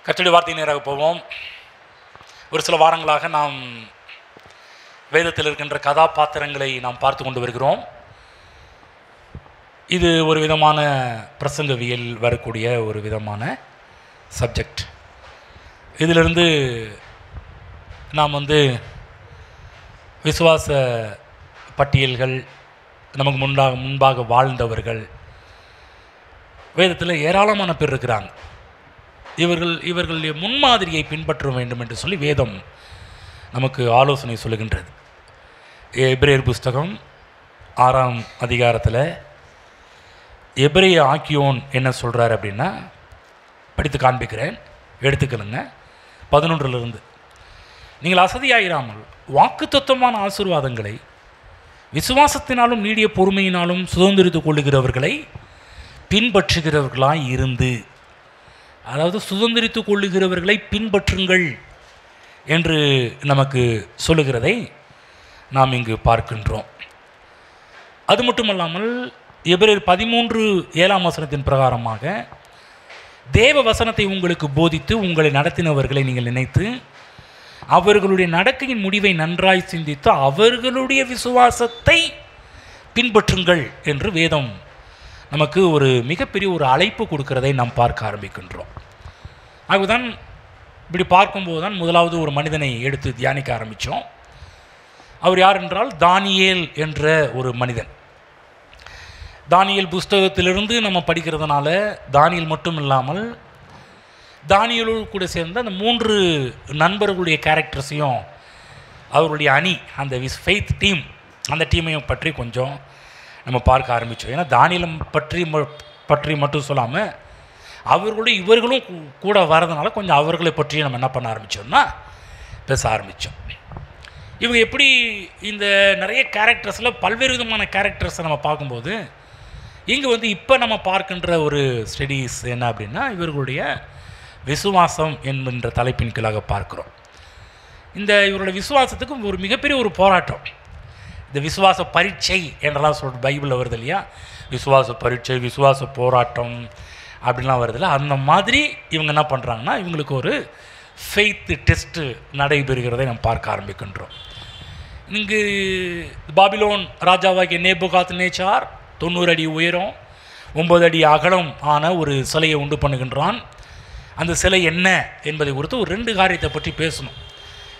கர்த்தருடைய வார்த்தை நேராக போவோம். ஒரு சில வாரங்களாக நாம் வேதத்தில் இருக்கின்ற கதாபாத்திரங்களை நாம் பார்த்து கொண்டு வருகிறோம். இது ஒரு விதமான பிரசங்கவியல் வரக்கூடிய ஒரு விதமான சப்ஜெக்ட். இதிலிருந்து நாம் விசுவாச பட்டியல்கள், நமக்கு முன்பாக வாழ்ந்தவர்கள், வேதத்தில் ஏராளமான பேர் இருக்கிறாங்க. இவர்களுடைய முன்மாதிரியை பின்பற்ற வேண்டும் என்று சொல்லி வேதம் நமக்கு ஆலோசனை சொல்லுகின்றது. எபிரேயர் புஸ்தகம் 6ஆம் அதிகாரத்தில் எபிரேய ஆக்கியோன் என்ன சொல்கிறார் அப்படின்னா, படித்து காண்பிக்கிறேன், எடுத்துக்கலுங்க. 11 நீங்கள் அசதியாயிராமல் வாக்குத்தத்தமான ஆசீர்வாதங்களை விசுவாசத்தினாலும் நீடிய பொறுமையினாலும் சுதந்திரித்துக் கொள்ளுகிறவர்களை பின்பற்றுகிறவர்களாய் இருந்து, அதாவது சுதந்திரித்துக் கொள்ளுகிறவர்களை பின்பற்றுங்கள் என்று நமக்கு சொல்லுகிறதை நாம் இங்கு பார்க்கின்றோம். அது மட்டுமல்லாமல் எபிரேயர் 13:7 பிரகாரமாக தேவ வசனத்தை உங்களுக்கு போதித்து உங்களை நடத்தினவர்களை நீங்கள் நினைத்து அவர்களுடைய நடக்கையின் முடிவை நன்றாய் சிந்தித்து அவர்களுடைய விசுவாசத்தை பின்பற்றுங்கள் என்று வேதம் நமக்கு ஒரு மிகப்பெரிய ஒரு அழைப்பு கொடுக்கிறதை நாம் பார்க்க ஆரம்பிக்கின்றோம். ஆகவேதான் இப்படி பார்க்கும்போது தான் முதலாவது ஒரு மனிதனை எடுத்து தியானிக்க ஆரம்பித்தோம். அவர் யார் என்றால் தானியேல் என்ற ஒரு மனிதன். தானியேல் புஸ்தகத்திலிருந்து நம்ம படிக்கிறதுனால தானியேல் மட்டும் இல்லாமல் தானியேலோடு கூட சேர்ந்த அந்த 3 நண்பர்களுடைய கேரக்டர்ஸையும், அவருடைய அணி, அந்த ஃபெய்த் டீம், அந்த டீமையும் பற்றி கொஞ்சம் நம்ம பார்க்க ஆரம்பித்தோம். ஏன்னா தானியேலம் பற்றி மட்டும் சொல்லாமல் அவர்களுடைய இவர்களும் கூட வரதுனால கொஞ்சம் அவர்களை பற்றி நம்ம என்ன பண்ண ஆரம்பித்தோம்னா பேச ஆரம்பித்தோம். இவங்க எப்படி இந்த நிறைய கேரக்டர்ஸில் பல்வேறு விதமான கேரக்டர்ஸை நம்ம பார்க்கும்போது இங்கே இப்போ நம்ம பார்க்கின்ற ஒரு ஸ்டடீஸ் என்ன அப்படின்னா, இவர்களுடைய விசுவாசம் என்கின்ற தலைப்பின் கீழாக பார்க்குறோம். இவருடைய விசுவாசத்துக்கு ஒரு மிகப்பெரிய ஒரு போராட்டம். இந்த விசுவாச பரீட்சை என்றெல்லாம் சொல்கிற பைபிளில் வருது இல்லையா, விசுவாச பரீட்சை, விசுவாச போராட்டம் அப்படின்லாம் வருதில்ல, அந்த மாதிரி இவங்க என்ன பண்ணுறாங்கன்னா இவங்களுக்கு ஒரு ஃபெய்த் டெஸ்ட்டு நடைபெறுகிறதை நம்ம பார்க்க ஆரம்பிக்கின்றோம். இங்கு பாபிலோன் ராஜாவாகிய நேபுகாத்நேச்சார் 90 அடி உயரம் 9 அடி அகலம் ஆன ஒரு சிலையை உண்டு பண்ணுகின்றான். அந்த சிலை என்ன என்பதை குறித்து ஒரு 2 காரியத்தை பற்றி பேசணும்.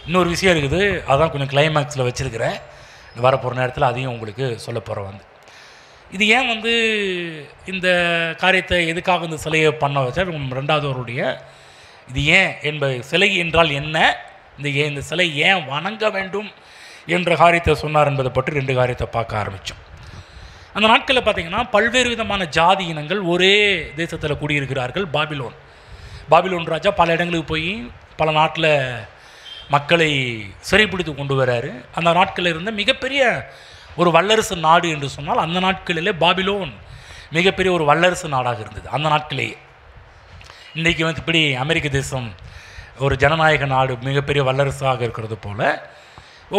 இன்னொரு விஷயம் இருக்குது, அதான் கொஞ்சம் கிளைமேக்ஸில் வச்சுருக்கிறேன், வரப்போகிற நேரத்தில் அதையும் உங்களுக்கு சொல்ல போகிறேன். இது ஏன் இந்த காரியத்தை எதுக்காக இந்த சிலையை பண்ண வச்சா, 2வதுவருடைய இது ஏன் என்பது, சிலை என்றால் என்ன, இந்த சிலை ஏன் வணங்க வேண்டும் என்ற காரியத்தை சொன்னார் என்பதை பற்றி 2 காரியத்தை பார்க்க ஆரம்பித்தோம். அந்த நாட்களில் பார்த்திங்கன்னா பல்வேறு விதமான ஜாதி இனங்கள் ஒரே தேசத்தில் குடியிருக்கிறார்கள். பாபிலோன் ராஜா பல இடங்களுக்கு போய் பல நாட்டில் மக்களை சிறைப்பிடித்து கொண்டு வராரு. அந்த நாட்களில் இருந்த மிகப்பெரிய ஒரு வல்லரசு நாடு என்று சொன்னால் அந்த நாட்களிலே பாபிலோன் மிகப்பெரிய ஒரு வல்லரசு நாடாக இருந்தது. அந்த நாட்களிலேயே இன்றைக்கி இப்படி அமெரிக்க தேசம் ஒரு ஜனநாயக நாடு மிகப்பெரிய வல்லரசாக இருக்கிறது போல்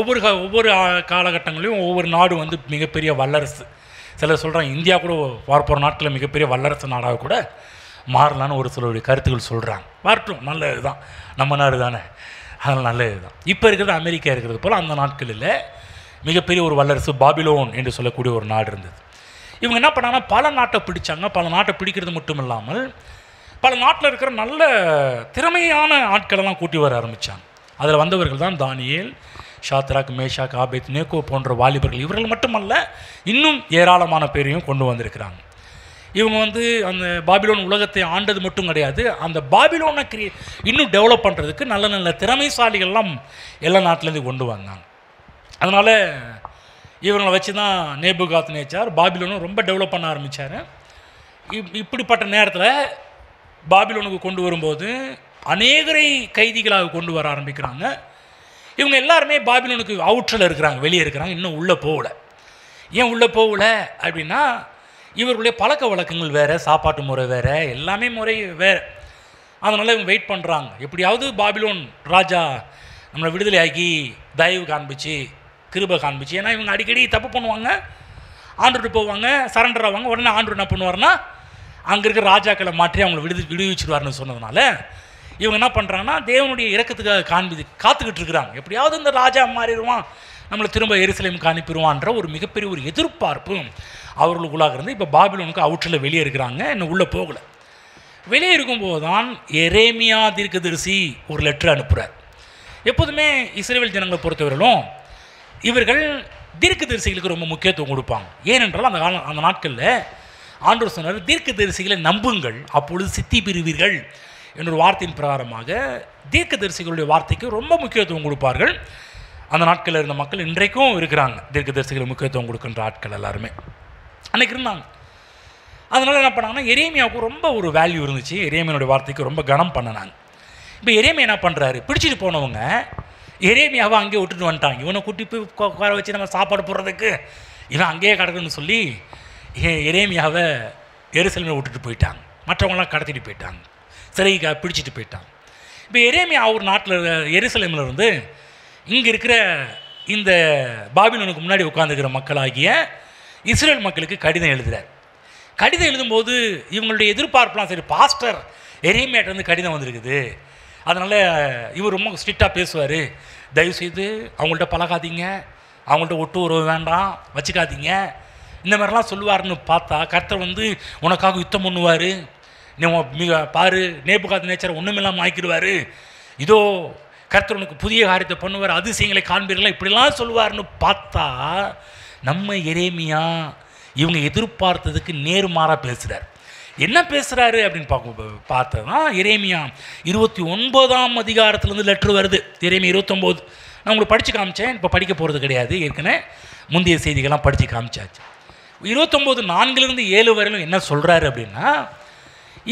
ஒவ்வொரு காலகட்டங்களையும் ஒவ்வொரு நாடு மிகப்பெரிய வல்லரசு. சிலர் சொல்கிறாங்க இந்தியா கூட வரப்போகிற நாட்டில் மிகப்பெரிய வல்லரசு நாடாக கூட மாறலான்னு ஒரு சிலருடைய கருத்துக்கள் சொல்கிறாங்க. வரட்டும், நல்லது தான், நம்ம நாடு தானே, அதனால் நல்லது தான். இப்போ இருக்கிறது அமெரிக்கா இருக்கிறது போல் அந்த நாட்களில் மிகப்பெரிய ஒரு வல்லரசு பாபிலோன் என்று சொல்லக்கூடிய ஒரு நாடு இருந்தது. இவங்க என்ன பண்ணாங்கன்னா பல நாட்டை பிடிச்சாங்க. பல நாட்டை பிடிக்கிறது மட்டும் இல்லாமல் பல நாட்டில் இருக்கிற நல்ல திறமையான ஆட்களெல்லாம் கூட்டி வர ஆரம்பித்தாங்க. அதில் வந்தவர்கள் தான் தானியேல், ஷாத்ராக், மேஷாக், ஆபேத்நேகோ போன்ற வாலிபர்கள். இவர்கள் மட்டுமல்ல, இன்னும் ஏராளமான பேரையும் கொண்டு வந்திருக்கிறாங்க. இவங்க அந்த பாபிலோன் உலகத்தை ஆண்டது மட்டும் கிடையாது, அந்த பாபிலோனை இன்னும் டெவலப் பண்ணுறதுக்கு நல்ல நல்ல திறமைசாலிகள்லாம் எல்லா நாட்டிலேருந்து கொண்டு வந்தாங்க. அதனால் இவங்களை வச்சு தான் நேபுகாத்நேச்சார் பாபிலோனும் ரொம்ப டெவலப் பண்ண ஆரம்பித்தார். இப்படிப்பட்ட நேரத்தில் பாபிலோனுக்கு கொண்டு வரும்போது அநேகரை கைதிகளாக கொண்டு வர ஆரம்பிக்கிறாங்க. இவங்க எல்லாருமே பாபிலோனுக்கு அவுட்டரில் இருக்கிறாங்க, வெளியே இருக்கிறாங்க, இன்னும் உள்ளே போகல. ஏன் உள்ளே போகல அப்படின்னா, இவர்களுடைய பழக்க வழக்கங்கள் வேறு, சாப்பாட்டு முறை வேறு, எல்லாமே முறை வேறு. அதனால் இவங்க வெயிட் பண்ணுறாங்க, எப்படியாவது பாபிலோன் ராஜா நம்மளை விடுதலை ஆக்கி தயவு காண்பிச்சு கிருபை காண்பிச்சு. ஏன்னா இவங்க அடிக்கடி தப்பு பண்ணுவாங்க, ஆண்டுட்டு போவாங்க, சரண்டர் ஆவாங்க. உடனே ஆண்டு என்ன பண்ணுவார்னா அங்கே இருக்கிற ராஜாக்களை மாற்றி அவங்களை விடுவிச்சிடுவார்னு சொன்னதுனால இவங்க என்ன பண்ணுறாங்கன்னா தேவனுடைய இரக்கத்துக்காக காத்துக்கிட்டு இருக்கிறாங்க. எப்படியாவது இந்த ராஜா மாறிடுவான், நம்மளை திரும்ப எருசலேமுக்கு அனுப்பிடுவான்ற ஒரு மிகப்பெரிய ஒரு எதிர்பார்ப்பு அவர்களுக்குள்ளாக இருந்து இப்போ பாபிலோனுக்கு அவுட்டில் வெளியே இருக்கிறாங்க, இன்னும் உள்ளே போகலை. வெளியே இருக்கும்போது தான் எரேமியா தீர்க்கதரிசி ஒரு லெட்டர் அனுப்புகிறார். எப்போதுமே இஸ்ரவேல் ஜனங்களை பொறுத்தவரையிலும் இவர்கள் தீர்க்கதரிசிகளுக்கு ரொம்ப முக்கியத்துவம் கொடுப்பாங்க. ஏனென்றால் அந்த நாட்களில் ஆண்டவர் சொன்னார், தீர்க்கதரிசிகளை நம்புங்கள், அப்பொழுது சித்தி பெறுவீர்கள் என்ற வார்த்தையின் பிரகாரமாக தீர்க்கதரிசிகளுடைய வார்த்தைக்கு ரொம்ப முக்கியத்துவம் கொடுப்பார்கள். அந்த நாட்களில் இருந்த மக்கள் இன்றைக்கும் இருக்கிறாங்க, தீர்க்கதரிசிகளுக்கு முக்கியத்துவம் கொடுக்கின்ற ஆட்கள் எல்லாருமே அன்றைக்கி இருந்தாங்க. அதனால் என்ன பண்ணாங்கன்னா எரேமியாவுக்கு ரொம்ப ஒரு வேல்யூ இருந்துச்சு, எரேமியாவுடைய வார்த்தைக்கு ரொம்ப கனம் பண்ணினாங்க. இப்போ எரேமியா என்ன பண்ணுறாரு, பிடிச்சிட்டு போனவங்க எரேமியாவை அங்கேயே விட்டுட்டு வந்துட்டாங்க. இவனை கூட்டி போய் உட்கார வச்சு நம்ம சாப்பாடு போடுறதுக்கு இவன் அங்கேயே கிடக்குன்னு சொல்லி எரேமியாவை எருசலேமில் விட்டுட்டு போயிட்டாங்க. மற்றவங்களாம் கடத்திட்டு போயிட்டாங்க, சிறைக்காக பிடிச்சிட்டு போயிட்டாங்க. இப்போ எரேமியா ஒரு நாட்டில் எருசலேமில் இருந்து இங்கே இருக்கிற இந்த பாபிலோனுக்கு முன்னாடி உட்காந்துருக்கிற மக்களாகிய இஸ்ரேல் மக்களுக்கு கடிதம் எழுதுகிறார். கடிதம் எழுதும்போது இவங்களுடைய எதிர்பார்ப்புலாம் சரி, பாஸ்டர் எரேமியாட்ட வந்து கடிதம் வந்திருக்குது, அதனால் இவர் ரொம்ப ஸ்ட்ரிக்டாக பேசுவார், தயவுசெய்து அவங்கள்ட்ட பழகாதீங்க, அவங்கள்ட்ட ஒட்டு உறவு வேண்டாம் வச்சுக்காதீங்க, இந்த மாதிரிலாம் சொல்லுவார்னு பார்த்தா கர்த்தர் வந்து உனக்காக யுத்தம் பண்ணுவார், நீ மிக பாரு நேபுகாத் நேச்சரை ஒன்றுமில்லாமல் ஆக்கிடுவார், இதோ கர்த்தர் உனக்கு புதிய காரியத்தை பண்ணுவார், அதிசயங்களை காண்பீர்களா, இப்படிலாம் சொல்லுவார்னு பார்த்தா நம்ம எரேமியா இவங்க எதிர்பார்த்ததுக்கு நேர்மாறாக பேசுகிறார். என்ன பேசுகிறாரு அப்படின்னு பார்த்தா எரேமியா 29ஆம் அதிகாரத்துலேருந்து லெட்ரு வருது. எரேமியா 29 நான் உங்களுக்கு படித்து காமிச்சேன், இப்போ படிக்க போகிறது கிடையாது, ஏற்கனவே முந்தைய செய்திகள்லாம் படித்து காமிச்சாச்சு. 29:4-7 வரையிலும் என்ன சொல்கிறாரு அப்படின்னா,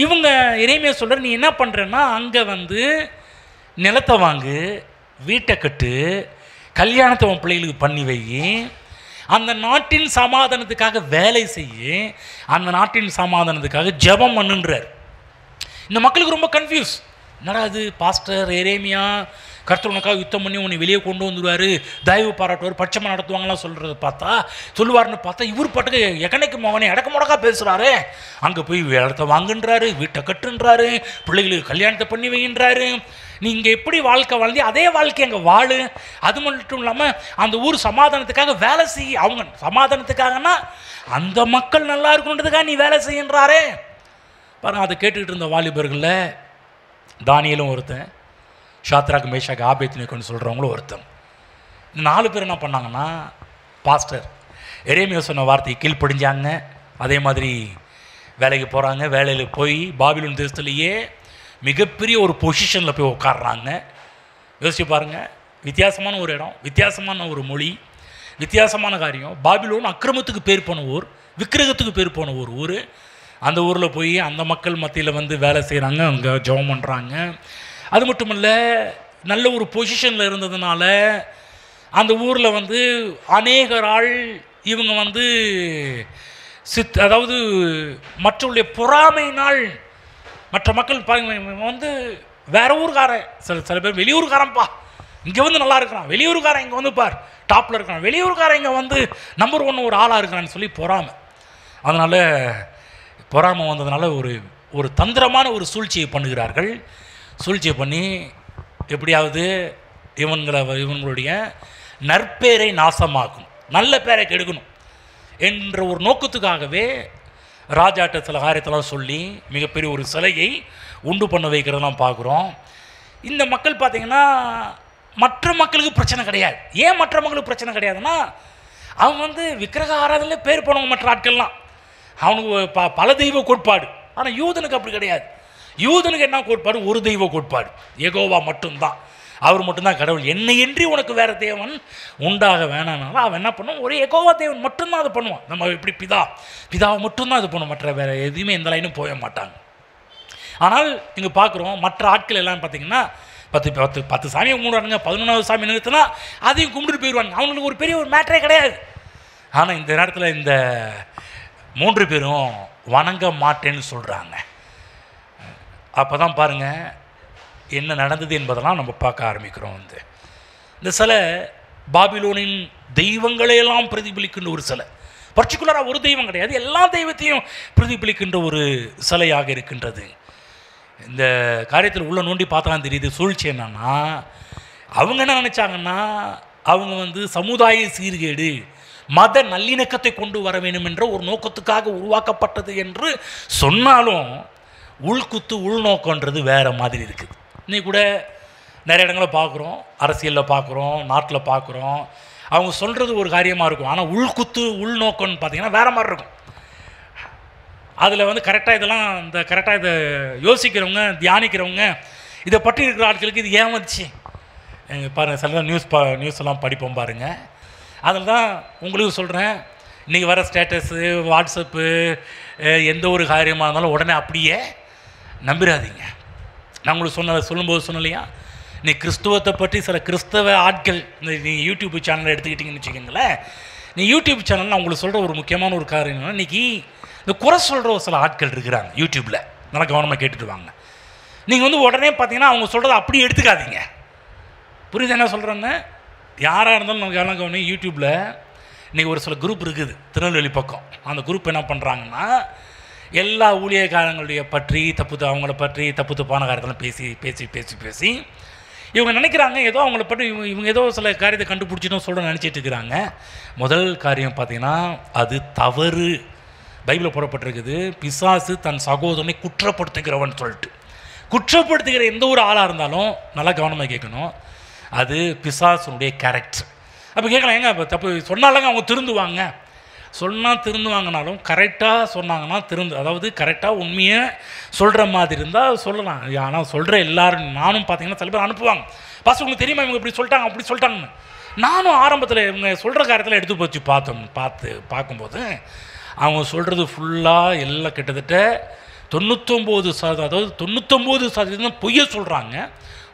இவங்க எரேமியா சொல்கிறார், நீ என்ன பண்ணுறன்னா அங்கே வந்து நிலத்தை வாங்கு, வீட்டை கட்டு, கல்யாணத்தை உன் பிள்ளைகளுக்கு பண்ணி வை, அந்த நாட்டின் சமாதானத்துக்காக வேலை செய்ய, அந்த நாட்டின் சமாதானத்துக்காக ஜெபம் பண்ணுன்றார். இந்த மக்களுக்கு ரொம்ப கன்ஃபியூஸ், என்னடா அது பாஸ்டர் எரேமியா கர்த்தர் உனக்காக யுத்தம் பண்ணி உன்னை வெளியே கொண்டு வந்துடுவார், தயவு பாராட்டுவார், பட்சமாக நடத்துவாங்களாம் சொல்லுவார்னு பார்த்தா இவர் பாட்டுக்கு எக்கனைக்கு மகனே அடக்க முடக்கா பேசுகிறாரு. அங்கே போய் இடத்த வாங்குன்றாரு, வீட்டை கட்டுன்றாரு, பிள்ளைகளுக்கு கல்யாணத்தை பண்ணி வைகின்றாரு. நீங்கள் எப்படி வாழ்க்கை வாழ்ந்தி அதே வாழ்க்கை அங்கே வாழு, அது மட்டும் இல்லாமல் அந்த ஊர் சமாதானத்துக்காக வேலை செய்ய, அவங்க சமாதானத்துக்காகனா அந்த மக்கள் நல்லா இருக்கணுன்றதுக்காக நீ வேலை செய்கின்றாரே பாருங்க. அதை கேட்டுக்கிட்டு இருந்த வாலிபர்களில் தானியேலும் ஒருத்தன், ஷாத்ராக் மேஷாக் ஆபேத்நேகோன்னு சொல்கிறவங்களும் ஒருத்தன். இந்த 4 பேர் என்ன பண்ணாங்கன்னா, பாஸ்டர் எரேமியா சொன்ன வார்த்தையை கீழ்ப்படிஞ்சாங்க, அதே மாதிரி வேலைக்கு போகிறாங்க. வேலையில் போய் பாபிலோன் தேசத்துலேயே மிகப்பெரிய ஒரு பொசிஷனில் போய் உட்காடுறாங்க. யோசிச்சு பாருங்கள், வித்தியாசமான ஒரு இடம், வித்தியாசமான ஒரு மொழி, வித்தியாசமான காரியம். பாபிலோன் அக்கிரமத்துக்கு பேர் போன ஊர், விக்கிரகத்துக்கு பேர் போன ஒரு ஊர். அந்த ஊரில் போய் அந்த மக்கள் மத்தியில் வந்து வேலை செய்கிறாங்க, அங்கே ஜெபம் பண்ணுறாங்க. அது மட்டும் இல்லை, நல்ல ஒரு பொசிஷனில் இருந்ததுனால அந்த ஊரில் வந்து அநேகரால் இவங்க வந்து அதாவது மற்றவருடைய பொறாமையினால் மற்ற மக்கள் பாருங்க வந்து வேற ஊருக்காரன், சில பேர் வெளியூருக்காரன்ப்பா இங்கே வந்து நல்லா இருக்கிறான், வெளியூருக்காரன் இங்கே வந்து பார் டாப்பில் இருக்கிறான், வெளியூருக்காரன் இங்கே வந்து நம்பர் 1 ஒரு ஆளாக இருக்கிறான்னு சொல்லி பொறாமை. அதனால் பொறாமை வந்ததுனால ஒரு தந்திரமான ஒரு சூழ்ச்சியை பண்ணுகிறார்கள். சூழ்ச்சியை பண்ணி எப்படியாவது இவங்களுடைய நற்பேரை நாசமாக்கும், நல்ல பேரை கெடுக்கணும் என்ற ஒரு நோக்கத்துக்காகவே ராஜாட்ட சில காரியத்தெல்லாம் சொல்லி மிகப்பெரிய ஒரு சிலையை உண்டு பண்ண வைக்கிறதெல்லாம் பார்க்குறோம். இந்த மக்கள் பார்த்திங்கன்னா மற்ற மக்களுக்கு பிரச்சனை கிடையாது. ஏன் மற்ற மக்களுக்கு பிரச்சனை கிடையாதுன்னா, அவங்க வந்து விக்கிரக ஆராதனையில் பேர் போனவங்க மற்ற ஆட்கள்லாம், அவனுக்கு பல தெய்வ கோட்பாடு. ஆனால் யூதனுக்கு அப்படி கிடையாது. யூதனுக்கு என்ன கோட்பாடு, ஒரு தெய்வ கோட்பாடு, யெகோவா மட்டும்தான், அவர் மட்டும்தான் கடவுள், என்னையின்றி உனக்கு வேறு தேவன் உண்டாக வேணானாலும் அவன் என்ன பண்ணுவான், ஒரு யெகோவா தேவன் மட்டும்தான் அதை பண்ணுவான். நம்ம எப்படி பிதாவை மட்டும்தான் இது பண்ணுவோம், மற்ற வேறு எதுவுமே எந்த லைனும் போய மாட்டாங்க. ஆனால் இங்கே பார்க்குறோம் மற்ற ஆட்கள் எல்லாம் பார்த்திங்கன்னா 10 சாமியை கும்பிடுவானுங்க, 11வது சாமி நிறுத்தினா அதையும் கும்பிட்டு போயிடுவாங்க. அவங்களுக்கு ஒரு பெரிய ஒரு மேட்டரே கிடையாது. ஆனால் இந்த நேரத்தில் இந்த 3 பேரும் வணங்க மாட்டேன்னு சொல்கிறாங்க. அப்போ தான் பாருங்கள் என்ன நடந்தது என்பதெல்லாம் நம்ம பார்க்க ஆரம்பிக்கிறோம். இந்த சிலை பாபிலோனின் தெய்வங்களையெல்லாம் பிரதிபலிக்கின்ற ஒரு சிலை, பர்டிகுலராக ஒரு தெய்வம் கிடையாது, எல்லா தெய்வத்தையும் பிரதிபலிக்கின்ற ஒரு சிலையாக இருக்கின்றது. இந்த காரியத்தில் உள்ள நோண்டி பார்த்தாலும் தெரியுது. சூழ்ச்சி என்னன்னா, அவங்க என்ன நினச்சாங்கன்னா, அவங்க வந்து சமுதாய சீர்கேடு, மத நல்லிணக்கத்தை கொண்டு வர வேண்டும் என்ற ஒரு நோக்கத்துக்காக உருவாக்கப்பட்டது என்று சொன்னாலும் உள்குத்து உள்நோக்கன்றது வேறு மாதிரி இருக்குது. இன்னைக்கு கூட நிறைய இடங்களில் பார்க்குறோம், அரசியலில் பார்க்குறோம், நாட்டில் பார்க்குறோம். அவங்க சொல்கிறது ஒரு காரியமாக இருக்கும், ஆனால் உள்குத்து உள்நோக்கம்னு பார்த்தீங்கன்னா வேறு மாதிரி இருக்கும். அதில் வந்து கரெக்டாக இதெல்லாம் இந்த கரெக்டாக இதை யோசிக்கிறவங்க, தியானிக்கிறவங்க, இதை பற்றி இருக்கிற ஆட்களுக்கு இது ஏன் வந்துச்சு பாருங்கள். சில நியூஸ் எல்லாம் படிப்போம் பாருங்கள். அதில் தான் உங்களுக்கு சொல்கிறேன், இன்றைக்கி வர ஸ்டேட்டஸு, வாட்ஸ்அப்பு, எந்த ஒரு காரியமாக இருந்தாலும் உடனே அப்படியே நம்பிடாதீங்க. நான் உங்களுக்கு சொல்லும்போது சொன்னலையா, நீ கிறிஸ்துவத்தை பற்றி சில கிறிஸ்தவ ஆட்கள், நீங்கள் யூடியூப் சேனலை எடுத்துக்கிட்டிங்கன்னு வச்சுக்கோங்களேன். நீ யூடியூப் சேனலில் நான் உங்களுக்கு சொல்கிற ஒரு முக்கியமான ஒரு காரியம் என்னன்னா, இன்றைக்கி இந்த குறை சொல்கிற சில ஆட்கள் இருக்கிறாங்க யூடியூப்பில். நல்லா கவனமாக கேட்டுட்டு வாங்க. நீங்கள் வந்து உடனே பார்த்தீங்கன்னா அவங்க சொல்கிறத அப்படியே எடுத்துக்காதீங்க. புரியுது என்ன சொல்கிறேன்னு? யாராக இருந்தாலும் நமக்கு எல்லாம் கவனம். யூடியூப்பில் இன்றைக்கி ஒரு சில குரூப் இருக்குது திருநெல்வேலி பக்கம். அந்த குரூப் என்ன பண்ணுறாங்கன்னா, எல்லா ஊழியக்காரங்களுடைய பற்றி அவங்கள பற்றி தப்பான காரியத்தெல்லாம் பேசி பேசி பேசி பேசி இவங்க நினைக்கிறாங்க ஏதோ அவங்கள பற்றி இவங்க ஏதோ சில காரியத்தை கண்டுபிடிச்சிட்டோம் சொல்ல நினச்சிட்டு இருக்கிறாங்க. முதல் காரியம் பார்த்தீங்கன்னா அது தவறு. பைபிளில் போடப்பட்டிருக்குது, பிசாசு தன் சகோதரனை குற்றப்படுத்துகிறவன் சொல்லிட்டு. குற்றப்படுத்துகிற எந்த ஒரு ஆளாக இருந்தாலும் நல்லா கவனமாக கேட்கணும், அது பிசாசுனுடைய கேரக்டர். அப்போ கேட்கலாம், ஏங்க இப்போ தப்பு சொன்னாலங்க அவங்க திருந்துவாங்க. சொன்னால் திருந்துவாங்கனாலும் கரெக்டாக சொன்னாங்கன்னா அதாவது கரெக்டாக உண்மையை சொல்கிற மாதிரி இருந்தால் சொல்லலாம். ஆனால் சொல்கிற எல்லோரும், நானும் பார்த்தீங்கன்னா சில பேர் அனுப்புவாங்க, பாஸ் உங்களுக்கு தெரியுமா இவங்க இப்படி சொல்லிட்டாங்க அப்படி சொல்லிட்டாங்கன்னு. நானும் ஆரம்பத்தில் இவங்க சொல்கிற காரியத்தில் எடுத்து போச்சு பார்க்கும்போது அவங்க சொல்கிறது ஃபுல்லாக எல்லாம் கிட்டத்தட்ட 99% அதாவது 99% பொய்யை சொல்கிறாங்க,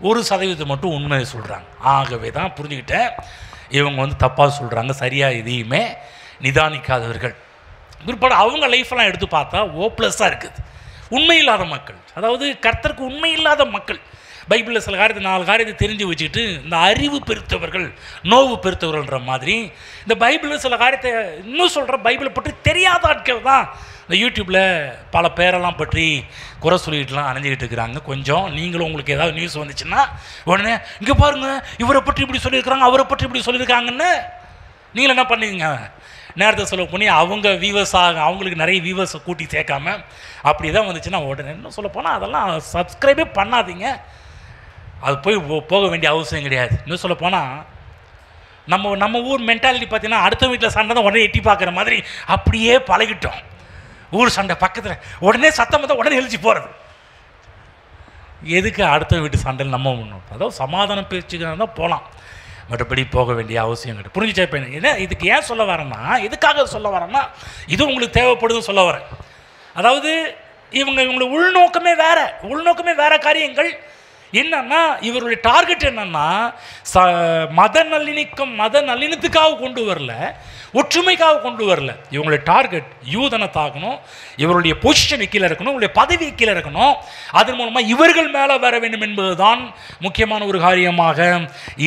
1% மட்டும் உண்மையை சொல்கிறாங்க. ஆகவே தான் புரிஞ்சுக்கிட்டேன் இவங்க வந்து தப்பாக சொல்கிறாங்க, சரியாக எதையுமே நிதானிக்காதவர்கள். பிற்பாடு அவங்க லைஃப்பெல்லாம் எடுத்து பார்த்தா ஓப்ளஸாக இருக்குது. உண்மை இல்லாத மக்கள், அதாவது கர்த்தருக்கு உண்மை இல்லாத மக்கள். பைபிளில் சில காரியத்தை 4 காரியத்தை தெரிஞ்சு வச்சுக்கிட்டு இந்த அறிவு பெருத்தவர்கள் நோவு பெருத்தவர்கள்ன்ற மாதிரி இந்த பைபிளில் சில காரியத்தை இன்னும் சொல்கிற பைபிளை பற்றி தெரியாத ஆட்கள் தான் இந்த யூடியூப்பில் பல பேரெல்லாம் பற்றி குறை சொல்லிக்கிட்டுலாம் அணைஞ்சிக்கிட்டு இருக்கிறாங்க. கொஞ்சம் நீங்களும் உங்களுக்கு ஏதாவது நியூஸ் வந்துச்சுன்னா உடனே இங்கே பாருங்கள் இவரை பற்றி இப்படி சொல்லியிருக்கிறாங்க, அவரை பற்றி இப்படி சொல்லியிருக்காங்கன்னு நீங்கள் என்ன பண்ணுவீங்க? நேரத்தை செலவு பண்ணி அவங்க அவங்களுக்கு நிறைய வியூவர்ஸை கூட்டி சேர்க்காம அப்படி தான் வந்துச்சுன்னா உடனே என்ன சொல்ல போனால் அதெல்லாம் சப்ஸ்கிரைபே பண்ணாதீங்க. அது போக வேண்டிய அவசியம் கிடையாது. இன்னும் சொல்ல போனால் நம்ம ஊர் மென்டாலிட்டி பார்த்தீங்கன்னா அடுத்த வீட்டில் சண்டை தான் உடனே எட்டி பார்க்குற மாதிரி அப்படியே பழகிட்டோம். ஊர் சண்டை பக்கத்தில் உடனே சத்தம் தான் உடனே எழுச்சி போகிறது. எதுக்கு அடுத்த வீட்டு சண்டையில் நம்ம ஒன்றும், அதாவது சமாதானம் பேச்சுக்கிறாங்க தான் போகலாம், மற்றபடி போக வேண்டிய அவசியம் கிடையாது. புரிஞ்சுச்சா? இப்போ என்ன இதுக்கு ஏன் சொல்ல வரேன்னா, எதுக்காக சொல்ல வரேன்னா, இது உங்களுக்கு தேவைப்படுதுன்னு சொல்ல வரேன். அதாவது இவங்களுடைய உள்நோக்கமே வேறு காரியங்கள். என்னன்னா இவருடைய டார்கெட் என்னன்னா மத நல்லிணத்துக்காக கொண்டு வரல, ஒற்றுமைக்காக கொண்டு வரல. இவங்களுடைய டார்கெட் யூதனை தாக்கணும், இவருடைய பொசிஷனை கீழே இருக்கணும், இவருடைய பதவியை கீழே இருக்கணும், அதன் மூலமாக இவர்கள் மேலே வர வேண்டும் என்பதுதான் முக்கியமான ஒரு காரியமாக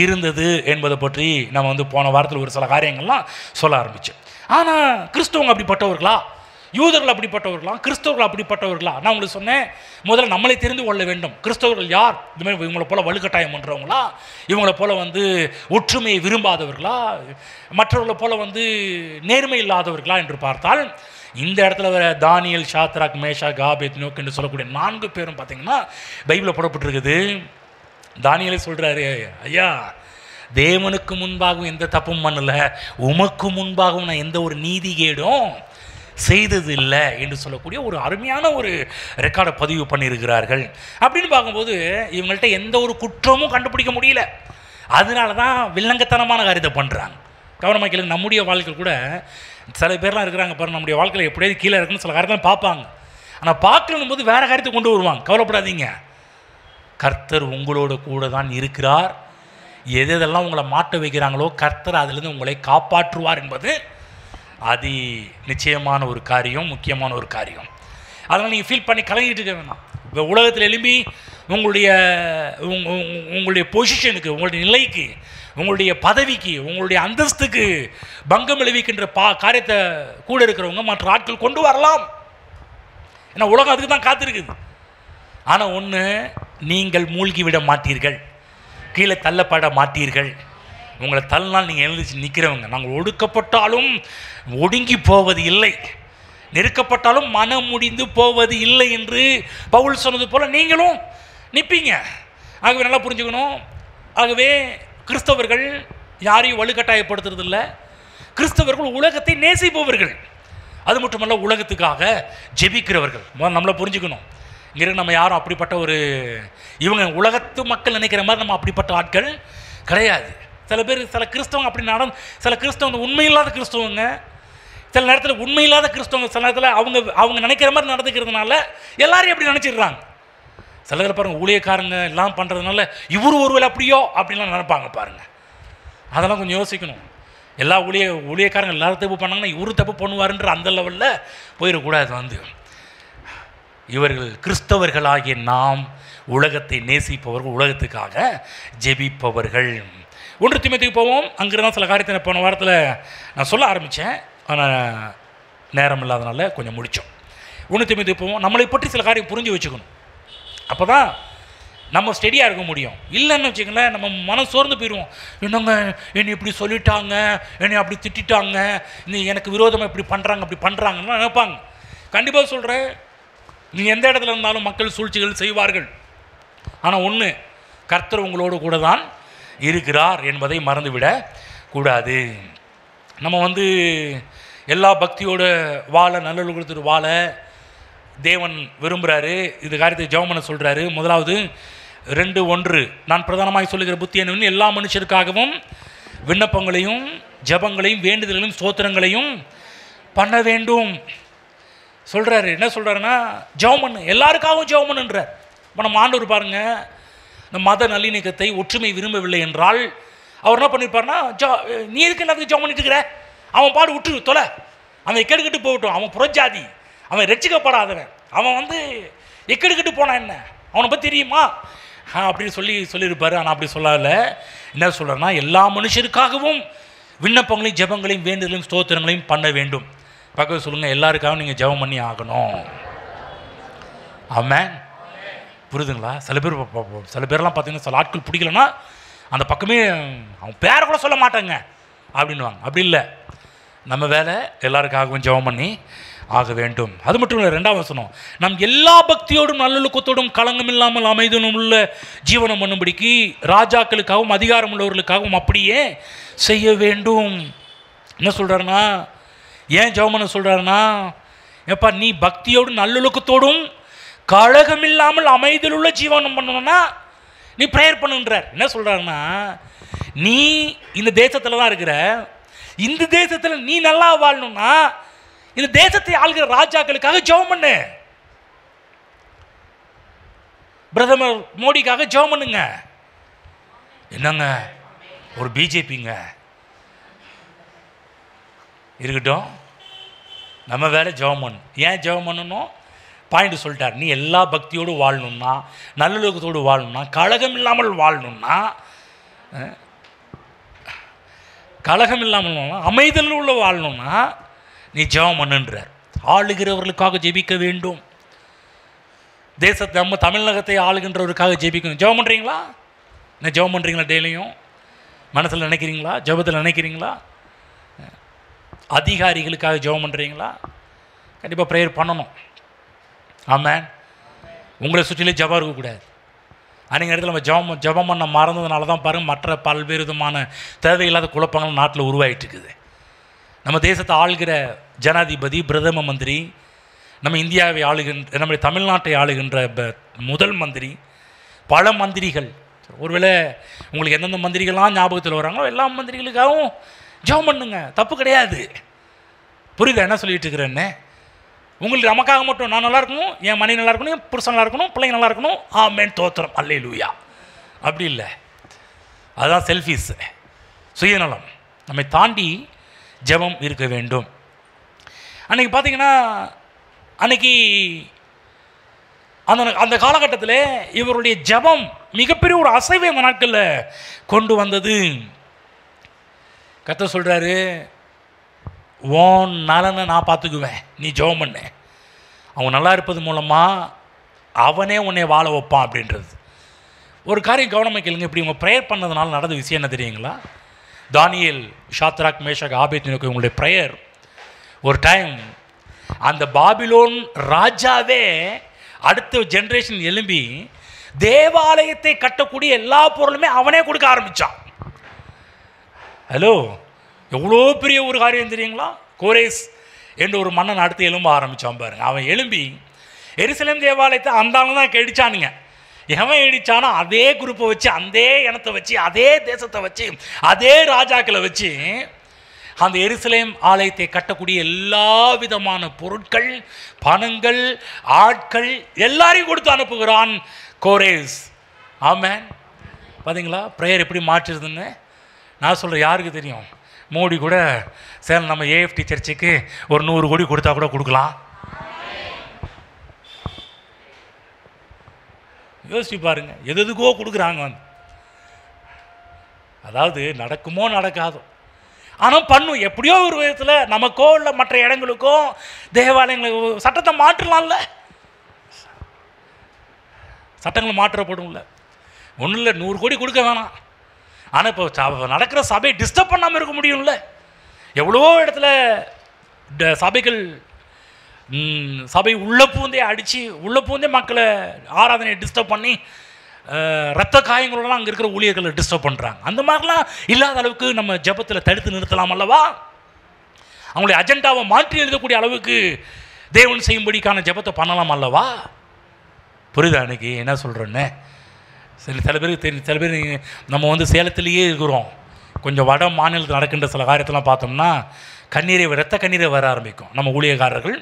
இருந்தது என்பதை பற்றி நம்ம வந்து போன வாரத்தில் ஒரு சில காரியங்கள்லாம் சொல்ல ஆரம்பித்தோம். ஆனால் கிறிஸ்தவங்க அப்படிப்பட்டவர்களா, யூதர்கள் அப்படிப்பட்டவர்களா, கிறிஸ்தவர்கள் அப்படிப்பட்டவர்களா? நான் உங்களுக்கு சொன்னேன், முதல்ல நம்மளை தெரிந்து கொள்ள வேண்டும். கிறிஸ்தவர்கள் யார்? இதுமாதிரி இவங்களை போல வலுக்கட்டாயம் பண்ணுறவங்களா, இவங்களை போல வந்து ஒற்றுமையை விரும்பாதவர்களா, மற்றவர்களை போல வந்து நேர்மை இல்லாதவர்களா என்று பார்த்தால் இந்த இடத்துல வர தானியல், ஷாத்ராக், மேஷாக், ஆபேத்நேகோ என்று சொல்லக்கூடிய 4 பேரும் பார்த்தீங்கன்னா பைபிளில் போடப்பட்டிருக்குது. தானியலே சொல்கிறாரு, ஐயா தேவனுக்கு முன்பாகவும் எந்த தப்பும் பண்ணலை, உமக்கு முன்பாகவும் நான் எந்த ஒரு நீதி கேடும் செய்தது இல்லை என்று சொல்லக்கூடிய ஒரு அருமையான ஒரு ரெக்கார்டை பதிவு பண்ணியிருக்கிறார்கள். அப்படின்னு பார்க்கும்போது இவங்கள்ட்ட எந்த ஒரு குற்றமும் கண்டுபிடிக்க முடியல. அதனால தான் வில்லங்கத்தனமான காரியத்தை பண்ணுறாங்க. கவனமாக கேளுங்க, நம்முடைய வாழ்க்கை கூட சில பேர்லாம் இருக்கிறாங்க பாருங்கள், நம்முடைய வாழ்க்கையில் எப்படியாவது கீழே இருக்குன்னு சில காரியத்தை பார்ப்பாங்க. ஆனால் பார்க்கணும் போது வேறு காரியத்தை கொண்டு வருவாங்க. கவலைப்படாதீங்க, கர்த்தர் உங்களோட கூட தான் இருக்கிறார். எதெல்லாம் உங்களை மாட்ட வைக்கிறாங்களோ கர்த்தர் அதிலிருந்து உங்களை காப்பாற்றுவார் என்பது அது நிச்சயமான ஒரு காரியம், முக்கியமான ஒரு காரியம். அதனால் நீங்கள் ஃபீல் பண்ணி கலங்கிட்டு இருக்க வேணாம். இப்போ உலகத்தில் எழும்பி உங்களுடைய பொசிஷனுக்கு, உங்களுடைய நிலைக்கு, உங்களுடைய பதவிக்கு, உங்களுடைய அந்தஸ்துக்கு பங்கம் விளைவிக்கின்ற காரியத்தை கூட இருக்கிறவங்க மற்ற ஆட்கள் கொண்டு வரலாம். ஏன்னா உலகம் அதுக்கு தான் காத்திருக்குது. ஆனால் ஒன்று, நீங்கள் மூழ்கிவிட மாட்டீர்கள், கீழே தள்ளப்பட மாட்டீர்கள். உங்களை தள்ளினால் நீங்கள் எழுந்திரிச்சு நிற்கிறவங்க. நாங்கள் ஒடுக்கப்பட்டாலும் ஒடுங்கி போவது இல்லை, நெருக்கப்பட்டாலும் மனம் முடிந்து போவது இல்லை என்று பவுல் சொன்னது போல் நீங்களும் நிற்பீங்க. ஆகவே நல்லா புரிஞ்சுக்கணும். ஆகவே கிறிஸ்தவர்கள் யாரையும் வலுக்கட்டாயப்படுத்துறது இல்லை. கிறிஸ்தவர்கள் உலகத்தை நேசிப்பவர்கள், அது மட்டுமல்ல உலகத்துக்காக ஜெபிக்கிறவர்கள். நம்மளை புரிஞ்சுக்கணும். இங்கே நம்ம யாரும் அப்படிப்பட்ட ஒரு இவங்க உலகத்து மக்கள் நினைக்கிற மாதிரி நம்ம அப்படிப்பட்ட ஆட்கள் கிடையாது. சில பேர் சில கிறிஸ்தவங்க அப்படி சில கிறிஸ்தவங்க உண்மையில்லாத கிறிஸ்தவங்க, சில நேரத்தில் உண்மையில்லாத கிறிஸ்தவங்க, சில நேரத்தில் அவங்க நினைக்கிற மாதிரி நடந்துக்கிறதுனால எல்லாரையும் அப்படி நினச்சிடுறாங்க. சில இதில் பாருங்கள், ஊழியக்காரங்க எல்லாம் பண்ணுறதுனால இவரு ஒருவேளை அப்படியோ அப்படின்லாம் நினைப்பாங்க பாருங்கள். அதெல்லாம் கொஞ்சம் யோசிக்கணும். எல்லா ஊழியக்காரங்க எல்லாரும் தப்பு பண்ணாங்கன்னா இவரு தப்பு பண்ணுவாருன்ற அந்த லெவலில் போயிடக்கூடாது. இவர்கள் கிறிஸ்தவர்களாகிய நாம் உலகத்தை நேசிப்பவர்கள், உலகத்துக்காக ஜெபிப்பவர்கள். 1 தீமோத்தேயுக்கு போவோம். அங்கிருந்தான் சில காரியத்தை போன வாரத்தில் நான் சொல்ல ஆரம்பித்தேன், ஆனால் நேரம் இல்லாதனால கொஞ்சம் முடித்தோம். 1 தீமோத்தேயுக்கு போவோம். நம்மளை பற்றி சில காரியம் புரிஞ்சு வச்சுக்கணும். அப்போ தான் நம்ம ஸ்டெடியாக இருக்க முடியும். இல்லைன்னு வச்சுக்கங்களேன், நம்ம மனம் சோர்ந்து போயிடுவோம். என்னங்க என்னை இப்படி சொல்லிட்டாங்க, என்னை அப்படி திட்டாங்க, எனக்கு விரோதமாக இப்படி பண்ணுறாங்க அப்படி பண்ணுறாங்கன்னு நினைப்பாங்க. கண்டிப்பாக சொல்கிறேன், நீங்கள் எந்த இடத்துல இருந்தாலும் மக்கள் சூழ்ச்சிகள் செய்வார்கள். ஆனால் ஒன்று, கர்த்தர் உங்களோடு கூட தான் இருக்கிறார் என்பதை மறந்துவிட கூடாது. நம்ம எல்லா பக்தியோட வாழ, நல்லொழுக்கத்தோடு வாழ தேவன் விரும்புகிறாரு. இது காரியத்தை ஜெபம் பண்ண சொல்கிறாரு. முதலாவது 2:1, நான் பிரதானமாய் சொல்லுகிற புத்தி என்னவெனில் எல்லா மனுஷருக்காகவும் விண்ணப்பங்களையும் ஜெபங்களையும் வேண்டுதல்களையும் ஸ்தோத்திரங்களையும் பண்ண வேண்டும் சொல்கிறாரு. என்ன சொல்கிறாருன்னா, ஜெபம் பண்ணு, எல்லாருக்காகவும் ஜெபம் பண்ணுன்றார். இப்போ நம்ம ஆண்டவர் பாருங்கள், இந்த மத நல்லிணக்கத்தை ஒற்றுமை விரும்பவில்லை என்றால் அவர் என்ன பண்ணியிருப்பார்னா, நீ எதுக்கு எல்லாத்துக்கும் ஜெபம் பண்ணிட்டு இருக்கிற, அவன் பாடு விட்டு தொலை, அவன் எக்கெடுக்கிட்டு போகட்டும், அவன் புறஜாதி, அவன் ரட்சிக்கப்படாதவன், அவன் எக்கெடுக்கிட்டு போனான், என்ன அவனை பற்றி தெரியுமா அப்படின்னு சொல்லியிருப்பார். ஆனால் அப்படி சொல்லலை. என்ன சொல்கிறேன்னா, எல்லா மனுஷருக்காகவும் விண்ணப்பங்களையும் ஜெபங்களையும் வேண்டுதலையும் ஸ்தோத்திரங்களையும் பண்ண வேண்டும். பக்கத்தில் சொல்லுங்கள், எல்லாருக்காகவும் நீங்கள் ஜெபம் பண்ணி ஆகணும். ஆமென். புரியுதுங்களா? சில பேர்லாம் பார்த்தீங்கன்னா, சில ஆட்கள் பிடிக்கலன்னா அந்த பக்கமே அவன் பேரை கூட சொல்ல மாட்டாங்க அப்படின்வாங்க. அப்படி இல்லை, நம்ம வேலை எல்லாருக்காகவும் ஜெபம் பண்ணி ஆக வேண்டும். அது மட்டும் இல்லை, 2வது வசனம், நம் எல்லா பக்தியோடும் நல்லொழுக்கத்தோடும் களங்கம் இல்லாமல் அமைதியும் உள்ள ஜீவனம் பண்ணும்படிக்கு ராஜாக்களுக்காகவும் அதிகாரம் உள்ளவர்களுக்காகவும் அப்படியே செய்ய வேண்டும். என்ன சொல்கிறாருன்னா, ஏன் ஜெபம் பண்ண சொல்கிறாருன்னா, ஏப்பா நீ பக்தியோடும் நல்லொழுக்கத்தோடும் கழகம் இல்லாமல் அமைதியில் உள்ள ஜீவனம் பண்ணணும்னா நீ ப்ரேயர் பண்ணுன்றார். என்ன சொல்கிறாருன்னா, நீ இந்த தேசத்தில் தான் இருக்கிற, இந்த தேசத்தில் நீ நல்லா வாழணும்னா இந்த தேசத்தை ஆளுகிற ராஜாக்களுக்காக ஜெபம் பண்ணு, பிரதமர் மோடிக்காக ஜெபம் பண்ணுங்க. என்னங்க ஒரு பிஜேபிங்க இருக்கட்டும், நம்ம வேலை ஜெபம் பண்ணு. ஏன் ஜெபம் பண்ணணும்? பாயிண்ட் சொல்லிட்டார். நீ எல்லா பக்தியோடு வாழணும்னா, நல்லொழுக்கத்தோடு வாழணும்னா, கலகம் இல்லாமல் வாழணும்னா, கலகம் இல்லாமல் அமைதல் உள்ள வாழணும்னா நீ ஜெபம் பண்ணுன்றார். ஆளுகிறவர்களுக்காக ஜெபிக்க வேண்டும். தேசத்தை, நம்ம தமிழகத்தை ஆளுகின்றவருக்காக ஜெபிக்கணும். ஜெபம் பண்ணுறீங்களா? என்ன ஜெபம் பண்ணுறீங்களா? டெய்லியும் மனசில் நினைக்கிறீங்களா? ஜெபத்தில் நினைக்கிறீங்களா? அதிகாரிகளுக்காக ஜெபம் பண்ணுறீங்களா? கண்டிப்பாக ப்ரேயர் பண்ணணும். ஆமாம். உங்களை சுற்றிலே ஜெபம் இருக்கக்கூடாது. அன்றைக்கு இடத்துல நம்ம ஜெபம் பண்ண மறந்ததுனால தான் பாருங்கள், மற்ற பல்வேறு விதமான தேவையில்லாத குழப்பங்கள் நாட்டில் உருவாகிட்டு இருக்குது. நம்ம தேசத்தை ஆளுகிற ஜனாதிபதி, பிரதம மந்திரி, நம்ம இந்தியாவை ஆளுகின்ற, நம்முடைய தமிழ்நாட்டை ஆளுகின்ற முதல் மந்திரி, பல மந்திரிகள். ஒருவேளை உங்களுக்கு எந்தெந்த மந்திரிகள்லாம் ஞாபகத்தில் வராங்களோ எல்லா மந்திரிகளுக்காகவும் ஜெபம் பண்ணுங்க, தப்பு கிடையாது. புரியுதா என்ன சொல்லிட்டு இருக்கிறேன்னு? உங்களுக்கு நமக்காக மட்டும் நான் நல்லா இருக்கணும், என் மனைவி நல்லா இருக்கணும், என் புருஷன் நல்லா இருக்கணும், பிள்ளைங்க நல்லா இருக்கணும், ஆமென் தோத்திரம் அல்லேலூயா, அப்படி இல்லை. அதுதான் செல்ஃபிஸ், சுயநலம். நம்மை தாண்டி ஜெபம் இருக்க வேண்டும். அன்றைக்கி பார்த்தீங்கன்னா, அன்றைக்கி அந்த காலகட்டத்தில் இவருடைய ஜெபம் மிகப்பெரிய ஒரு அசைவை அந்த நாட்களில் கொண்டு வந்தது. கர்த்தர் சொல்கிறாரு, உன் நலனை நான் பார்த்துக்குவேன், நீ ஜெபம் பண்ண. அவங்க நல்லா இருப்பது மூலமாக அவனே உன்னை வாழ வைப்பான் அப்படின்றது. ஒரு காரியம் கவனமாக கேளுங்க. இப்படி உங்கள் ப்ரேயர் பண்ணதுனால நடந்த விஷயம் என்ன தெரியுங்களா? தானியேல், ஷாத்ராக், மேஷாக், ஆபேத்நேகோ உங்களுடைய ப்ரேயர் ஒரு டைம் அந்த பாபிலோன் ராஜாவே அடுத்த ஜென்ரேஷன் எழும்பி தேவாலயத்தை கட்டக்கூடிய எல்லா பொருளுமே அவனே கொடுக்க ஆரம்பித்தான். ஹலோ, எவ்வளோ பெரிய ஒரு காரியம் தெரியுங்களா? கோரேஸ் என்று ஒரு மன்னன் அடுத்து எழும்ப ஆரம்பித்தான் பாருங்க. அவன் எழும்பி எருசலேம் தேவாலயத்தை அந்த ஆள் தான் இடிச்சானுங்க. எவன் இடித்தானோ அதே குரூப்பை வச்சு, அதே இனத்தை வச்சு, அதே தேசத்தை வச்சு, அதே ராஜாக்களை வச்சு அந்த எருசலேம் ஆலயத்தை கட்டக்கூடிய எல்லா விதமான பொருட்கள், பணங்கள், ஆட்கள் எல்லாரையும் கொடுத்து அனுப்புகிறான் கோரேஸ். ஆமென். பார்த்தீங்களா ப்ரேயர் எப்படி மாற்றுறதுன்னு? நான் சொல்கிறேன், யாருக்கு தெரியும்? மோடி கூட சேலம் நம்ம ஏஎஃப்டி சர்ச்சுக்கு ஒரு 100 கோடி கொடுத்தா கூட கொடுக்கலாம். யோசிச்சு பாருங்க, எதுக்கோ கொடுக்குறாங்க. அதாவது நடக்குமோ நடக்காதோ, ஆனால் பண்ணும். எப்படியோ ஒரு விதத்தில் நமக்கோ இல்லை மற்ற இடங்களுக்கோ தேவாலயங்களுக்கு சட்டத்தை மாற்றலாம்ல, சட்டங்கள் மாற்றப்படும்ல. ஒன்றும் இல்லை, 100 கோடி கொடுக்க வேணாம். ஆனால் இப்போ நடக்கிற சபையை டிஸ்டர்ப் பண்ணாமல் இருக்க முடியும்ல. எவ்வளவோ இடத்துல சபைகள் சபை உள்ளே பூந்தே அடித்து, உள்ளே பூந்தே மக்களை ஆராதனையை டிஸ்டர்ப் பண்ணி ரத்த காயங்களெலாம் அங்கே இருக்கிற ஊழியர்களை டிஸ்டர்ப் பண்ணுறாங்க. அந்த மாதிரிலாம் இல்லாத அளவுக்கு நம்ம ஜெபத்தில் தடுத்து நிறுத்தலாம் அல்லவா? அவங்களுடைய அஜெண்டாவை மாற்றி எழுதக்கூடிய அளவுக்கு தேவன் செய்யும்படிக்கான ஜெபத்தை பண்ணலாம் அல்லவா? புரியுதா? அன்றைக்கி என்ன சொல்கிறேன்னு சில பேருக்கு தெரியும். சில பேர் நம்ம சேலத்திலேயே இருக்கிறோம், கொஞ்சம் வட மாநிலத்தில் நடக்கின்ற சில காரியத்தெல்லாம் பார்த்தோம்னா ரத்த கண்ணீரை வர ஆரம்பிக்கும். நம்ம ஊழியக்காரர்கள்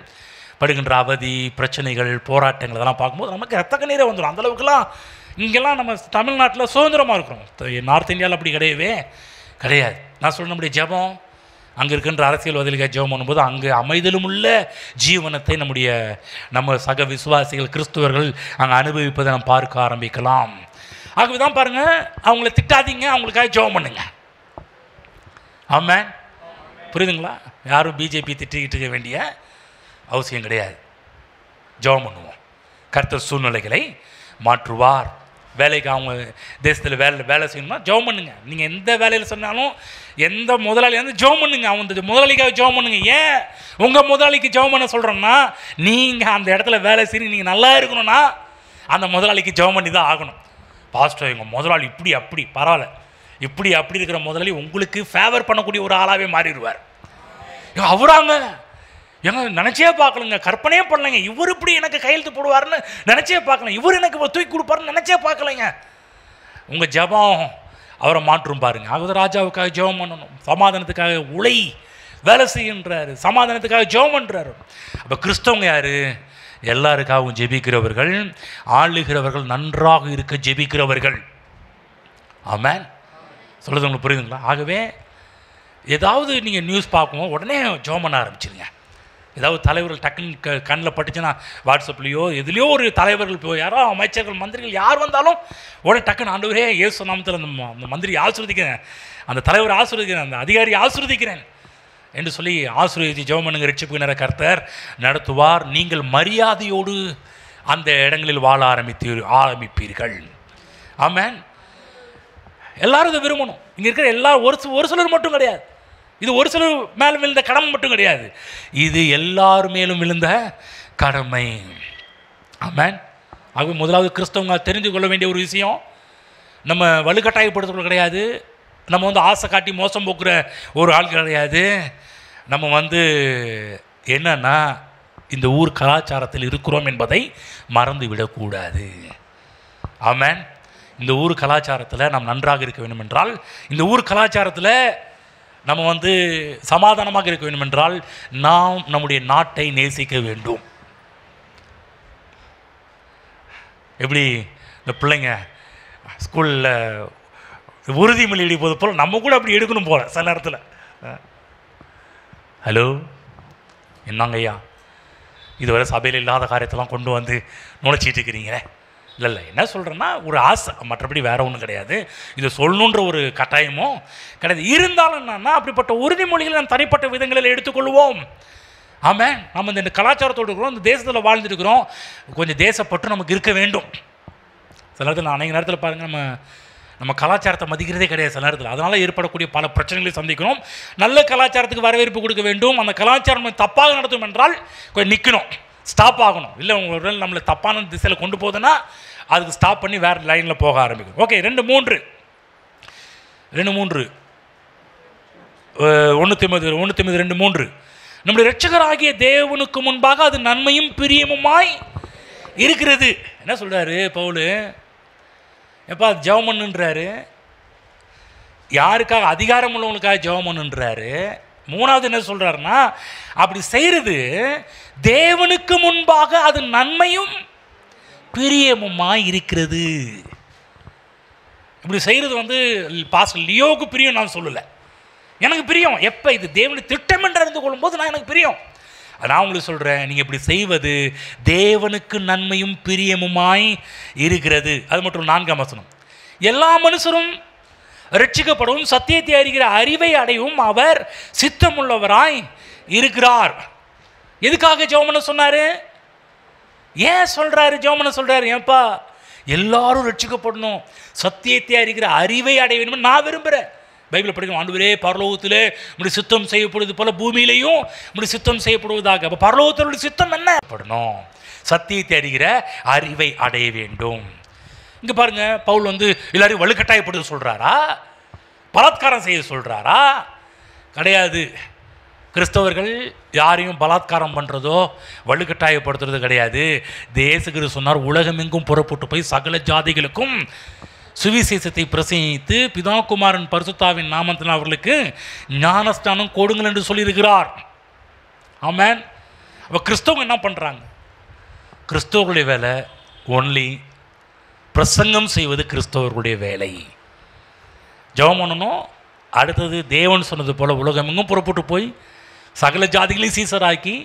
படுகின்ற அவதி, பிரச்சனைகள், போராட்டங்கள் இதெல்லாம் பார்க்கும்போது நமக்கு ரத்த கண்ணீரே வந்துடும். அந்தளவுக்குலாம் இங்கெல்லாம் நம்ம தமிழ்நாட்டில் சுதந்திரமாக இருக்கிறோம். நார்த் இந்தியாவில் அப்படி கிடையவே கிடையாது. நான் சொல்ல நம்முடைய ஜெபம் அங்கே இருக்கின்ற அரசியல்வாதிகளுக்கு ஜெபம் பண்ணும்போது அங்கே அமைதலும் உள்ள ஜீவனத்தை நம்ம சக விசுவாசிகள் கிறிஸ்துவர்கள் அங்கே அனுபவிப்பதை நம்ம பார்க்க ஆரம்பிக்கலாம். ஆகவே தான் பாருங்கள், அவங்கள திட்டாதீங்க, அவங்களுக்காக ஜெபம் பண்ணுங்க. ஆமென். புரியுதுங்களா? யாரும் பிஜேபி திட்டிக்கிட்டு இருக்க வேண்டிய அவசியம் கிடையாது. ஜெபம் பண்ணுவோம். கர்த்தர் சூழ்நிலைகளை மாற்றுவார். வேலைக்கு அவங்க தேசத்தில் வேலை செய்யணும்னா ஜெபம் பண்ணுங்க. நீங்கள் எந்த வேலையில் சொன்னாலும் எந்த முதலாளி ஜெபம் பண்ணுங்க. அவங்க முதலாளிக்காக ஜெபம் பண்ணுங்க. ஏன் உங்கள் முதலாளிக்கு ஜெபம் பண்ண சொல்கிறோன்னா, நீங்கள் அந்த இடத்துல வேலை செய்ய நீங்கள் நல்லா இருக்கணும்னா அந்த முதலாளிக்கு ஜெபம் பண்ணி தான் ஆகணும். பாஸ்டர் எங்கள் முதலாளி இப்படி அப்படி பரவாயில்ல, இப்படி அப்படி இருக்கிற முதலாளி உங்களுக்கு ஃபேவர் பண்ணக்கூடிய ஒரு ஆளாகவே மாறிடுவார். அவராங்க எங்க நினச்சே பார்க்கலங்க, கற்பனையே பண்ணலைங்க. இவர் இப்படி எனக்கு கையெழுத்து போடுவார்னு நினச்சே பார்க்கல, இவர் எனக்கு தூக்கி கொடுப்பாருன்னு நினச்சே பார்க்கலைங்க. உங்கள் ஜெபம் அவரை மாற்றும் பாருங்க. ஆகுது ராஜாவுக்காக ஜெபம் பண்ணணும், சமாதானத்துக்காக வேலை செய்கின்றாரு, சமாதானத்துக்காக ஜெபம் பண்ணுறாரு. அப்போ கிறிஸ்தவங்க யார்? எல்லாருக்காகவும் ஜெபிக்கிறவர்கள், ஆளுகிறவர்கள், நன்றாக இருக்க ஜெபிக்கிறவர்கள். ஆமென். சொல்கிறது உங்களுக்கு புரியுதுங்களா? ஆகவே ஏதாவது நீங்கள் நியூஸ் பார்க்கும்போது உடனே ஜெபம் பண்ண ஆரம்பிச்சிருங்க. ஏதாவது தலைவர்கள் டக்குன்னு கண்ணில் பட்டுச்சுன்னா வாட்ஸ்அப்லேயோ எதுலேயோ ஒரு தலைவர்கள் யாரோ அமைச்சர்கள், மந்திரிகள் யார் வந்தாலும் உடனே டக்குன்னு ஆண்டவரே இயேசு நாமத்தில் அந்த மந்திரி ஆசீர்வதிக்கிறேன், அந்த தலைவர் ஆசீர்வதிக்கிறேன், அந்த அதிகாரி ஆசீர்வதிக்கிறேன் என்று சொல்லி ஆசீர்வதித்து ஜெபம் பண்ணுங்க. ரட்சிப்புக்கு கர்த்தர் நடத்துவார். நீங்கள் மரியாதையோடு அந்த இடங்களில் வாழ ஆரம்பிப்பீர்கள். ஆமென். எல்லாரும் இதை விரும்பணும். இங்கே இருக்கிற எல்லாரும் ஒரு சிலர் மட்டும் கிடையாது. இது ஒரு சிலர் மேலும் விழுந்த கடமை மட்டும் கிடையாது, இது எல்லார் மேலும் விழுந்த கடமை. ஆமென். ஆகவே முதலாவது கிறிஸ்தவங்க தெரிந்து கொள்ள வேண்டிய ஒரு விஷயம், நம்ம வலுக்கட்டாயப்படுத்துறது கிடையாது, நம்ம ஆசை காட்டி மோசம் போக்குற ஒரு ஆள் கிடையாது. நம்ம என்னன்னா இந்த ஊர் கலாச்சாரத்தில் இருக்கிறோம் என்பதை மறந்து விடக்கூடாது. ஆமென். இந்த ஊர் கலாச்சாரத்தில் நாம் நன்றாக இருக்க வேண்டும் என்றால், இந்த ஊர் கலாச்சாரத்தில் நம்ம சமாதானமாக இருக்க வேண்டும் என்றால் நாம் நம்முடைய நாட்டை நேசிக்க வேண்டும். எப்படி இந்த பிள்ளைங்க ஸ்கூலில் உறுதிமொழி எடுப்பது போல் நம்ம கூட அப்படி எடுக்கணும் போல சில நேரத்தில். ஹலோ என்னங்க ஐயா, இதுவரை சபையில் இல்லாத காரியத்தெல்லாம் கொண்டு நுழைச்சிட்டு இருக்கிறீங்களே. இல்லை என்ன சொல்கிறேன்னா ஒரு ஆசை, மற்றபடி வேறு ஒன்றும் கிடையாது. இதை சொல்லணுன்ற ஒரு கட்டாயமும் கிடையாது. இருந்தாலும் என்னன்னா அப்படிப்பட்ட உறுதிமொழிகளை நாம் தனிப்பட்ட விதங்களில் எடுத்துக்கொள்வோம். ஆமாம், நம்ம இந்த கலாச்சாரத்தோடு இருக்கிறோம், இந்த தேசத்தில் வாழ்ந்துருக்கிறோம். கொஞ்சம் தேசப்பட்டு நமக்கு இருக்க வேண்டும். சில நேரத்தில் அநேக நேரத்தில் பாருங்கள், நம்ம கலாச்சாரத்தை மதிக்கிறதே கிடையாது சில நேரத்தில். அதனால் ஏற்படக்கூடிய பல பிரச்சனைகளை சந்திக்கிறோம். நல்ல கலாச்சாரத்துக்கு வரவேற்பு கொடுக்க வேண்டும். அந்த கலாச்சாரம் தப்பாக நடத்தும் என்றால் கொஞ்சம் நிற்கணும், ஸ்டாப் ஆகணும். இல்லை உங்கள் நம்மளை தப்பான திசையில் கொண்டு போகுதுன்னா அதுக்கு ஸ்டாப் பண்ணி வேறு லைனில் போக ஆரம்பிக்கும். ஓகே, 2-3 2-3 நம்முடைய இரட்சகராகிய தேவனுக்கு முன்பாக அது நன்மையும் பிரியமுமாய் இருக்கிறது. என்ன சொல்கிறாரு பவுல்? எப்பா ஜெபம் பண்ணுன்றாரு. யாருக்காக? அதிகாரம் உள்ளவங்களுக்காக ஜெபம் பண்ணுன்றாரு. 3வது என்ன சொல்கிறாருன்னா, அப்படி செய்கிறது தேவனுக்கு முன்பாக அது நன்மையும் பிரியமுமாய் இருக்கிறது. இப்படி செய்கிறது பாஸ்டர் லியோவுக்கு பிரியம் நான் சொல்லலை, எனக்கு பிரியம். எப்போ இது தேவனுடைய திட்டம் என்று அறிந்து கொள்ளும்போது நான் எனக்கு பிரியம். நான் உங்களுக்கு சொல்கிறேன், நீங்கள் இப்படி செய்வது தேவனுக்கு நன்மையும் பிரியமுமாய் இருக்கிறது. அது மட்டும் 4ஆம் வசனம், எல்லா மனுஷரும் ரட்சிக்கப்படவும் சத்தியத்தை அறிகிற அறிவை அடையவும் அவர் சித்தமுள்ளவராய் இருக்கிறார். எதுக்காக ஜெபம் பண்ண சொன்னார்? ஏன் சொல்கிறாரு ஜெபம் பண்ண சொல்கிறாரு? ஏன்பா எல்லாரும் ரட்சிக்கப்படணும், சத்தியத்தை அறிகிற அறிவை அடைய வேண்டும் நான் விரும்புகிறேன். பைபிளை படிக்கணும். ஆண்டவரே பரலோகத்திலே உம்முடைய சித்தம் செய்யப்படுவது போல பூமியிலையும் உம்முடைய சித்தம் செய்யப்படுவதாக. அப்போ பரலோகத்தினுடைய சித்தம் என்ன படணும்? சத்தியத்தை அறிகிற அறிவை அடைய வேண்டும். இங்கே பாருங்க, பவுல் எல்லாரையும் வலுக்கட்டாயப்படுத்த சொல்கிறாரா? பலாத்காரம் செய்ய சொல்கிறாரா? கிடையாது. கிறிஸ்தவர்கள் யாரையும் பலாத்காரம் பண்ணுறதோ வலுக்கட்டாயப்படுத்துறது கிடையாது. தேசகிரு சொன்னார், உலகமெங்கும் புறப்பட்டு போய் சகல ஜாதிகளுக்கும் சுவிசேஷத்தை பிரசங்கித்து பிதாகுமாரன் பரிசுத்தாவின் நாமத்தில் அவர்களுக்கு ஞானஸ்தானம் கொடுங்கள் என்று சொல்லியிருக்கிறார். ஆமென். அப்போ கிறிஸ்தவங்க என்ன பண்ணுறாங்க? கிறிஸ்தவர்களுடைய வேலை ஒன்லி பிரசங்கம் செய்வது கிறிஸ்தவர்களுடைய வேலை. ஜெபம் பண்ணணும். அடுத்தது தேவன் சொன்னது போல் உலகமெங்கும் புறப்பட்டு போய் சகல ஜாதிகளையும் சீசராக்கி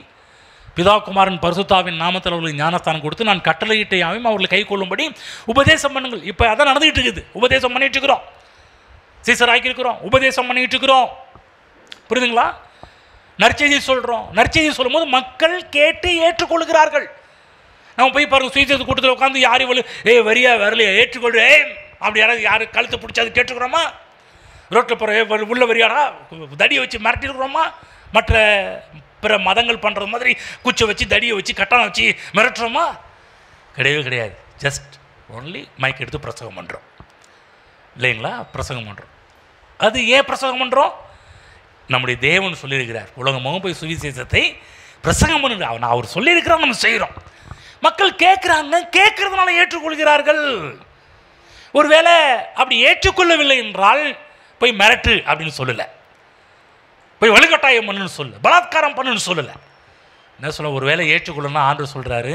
பிதாகுமாரன் பரிசுத்தாவின் நாமத்தில் அவர்களுக்கு ஞானஸ்தானம் கொடுத்து நான் கட்டளையிட்ட யாவையும் அவர்களை கை கொள்ளும்படி உபதேசம் பண்ணுங்கள். இப்போ அதான் நடந்துகிட்டு இருக்குது. உபதேசம் பண்ணிட்டு இருக்கிறோம், சீசராக்கி இருக்கிறோம், உபதேசம் பண்ணிட்டு இருக்கிறோம். புரியுதுங்களா? நற்செய்தி சொல்கிறோம். நற்செய்தி சொல்லும் போது மக்கள் கேட்டு ஏற்றுக்கொள்கிறார்கள். நம்ம போய் பாருங்கள், சுவிசேஷ கூட்டத்தில் உட்காந்து யார் இவ்வளோ வரியா வரலையா ஏற்றுக்கொள்றே அப்படி யாரு கழுத்தை பிடிச்சி அது கேட்டுக்கிறோமா? ரோட்டில் போகிற உள்ள வரியாரா தடியை வச்சு மிரட்டிருக்கிறோமா? மற்ற பிற மதங்கள் பண்ணுறது மாதிரி குச்சை வச்சு தடியை வச்சு கட்டணம் வச்சு மிரட்டுறோமா? கிடையவே கிடையாது. ஜஸ்ட் ஒன்லி மைக் எடுத்து பிரசங்கம் பண்ணுறோம் இல்லைங்களா? பிரசங்கம் பண்ணுறோம். அது ஏன் பிரசங்கம் பண்ணுறோம்? நம்முடைய தேவன் சொல்லியிருக்கிறார், உலகமாக போய் சுவிசேஷத்தை பிரசங்கம் பண்ணுங்க. அவர் சொல்லியிருக்கிறார், நம்ம செய்கிறோம். மக்கள் கேட்குறாங்க, கேட்கறதுனால ஏற்றுக்கொள்கிறார்கள். ஒருவேளை அப்படி ஏற்றுக்கொள்ளவில்லை என்றால் போய் மிரட்டு அப்படின்னு சொல்லலை, போய் வலுக்கட்டாயம் பண்ணுன்னு சொல்லு, பலாத்காரம் பண்ணுன்னு சொல்லலை. என்ன சொல்ல? ஒரு வேளை ஏற்றுக்கொள்ளணும்னா ஆண்டவர் சொல்கிறாரு,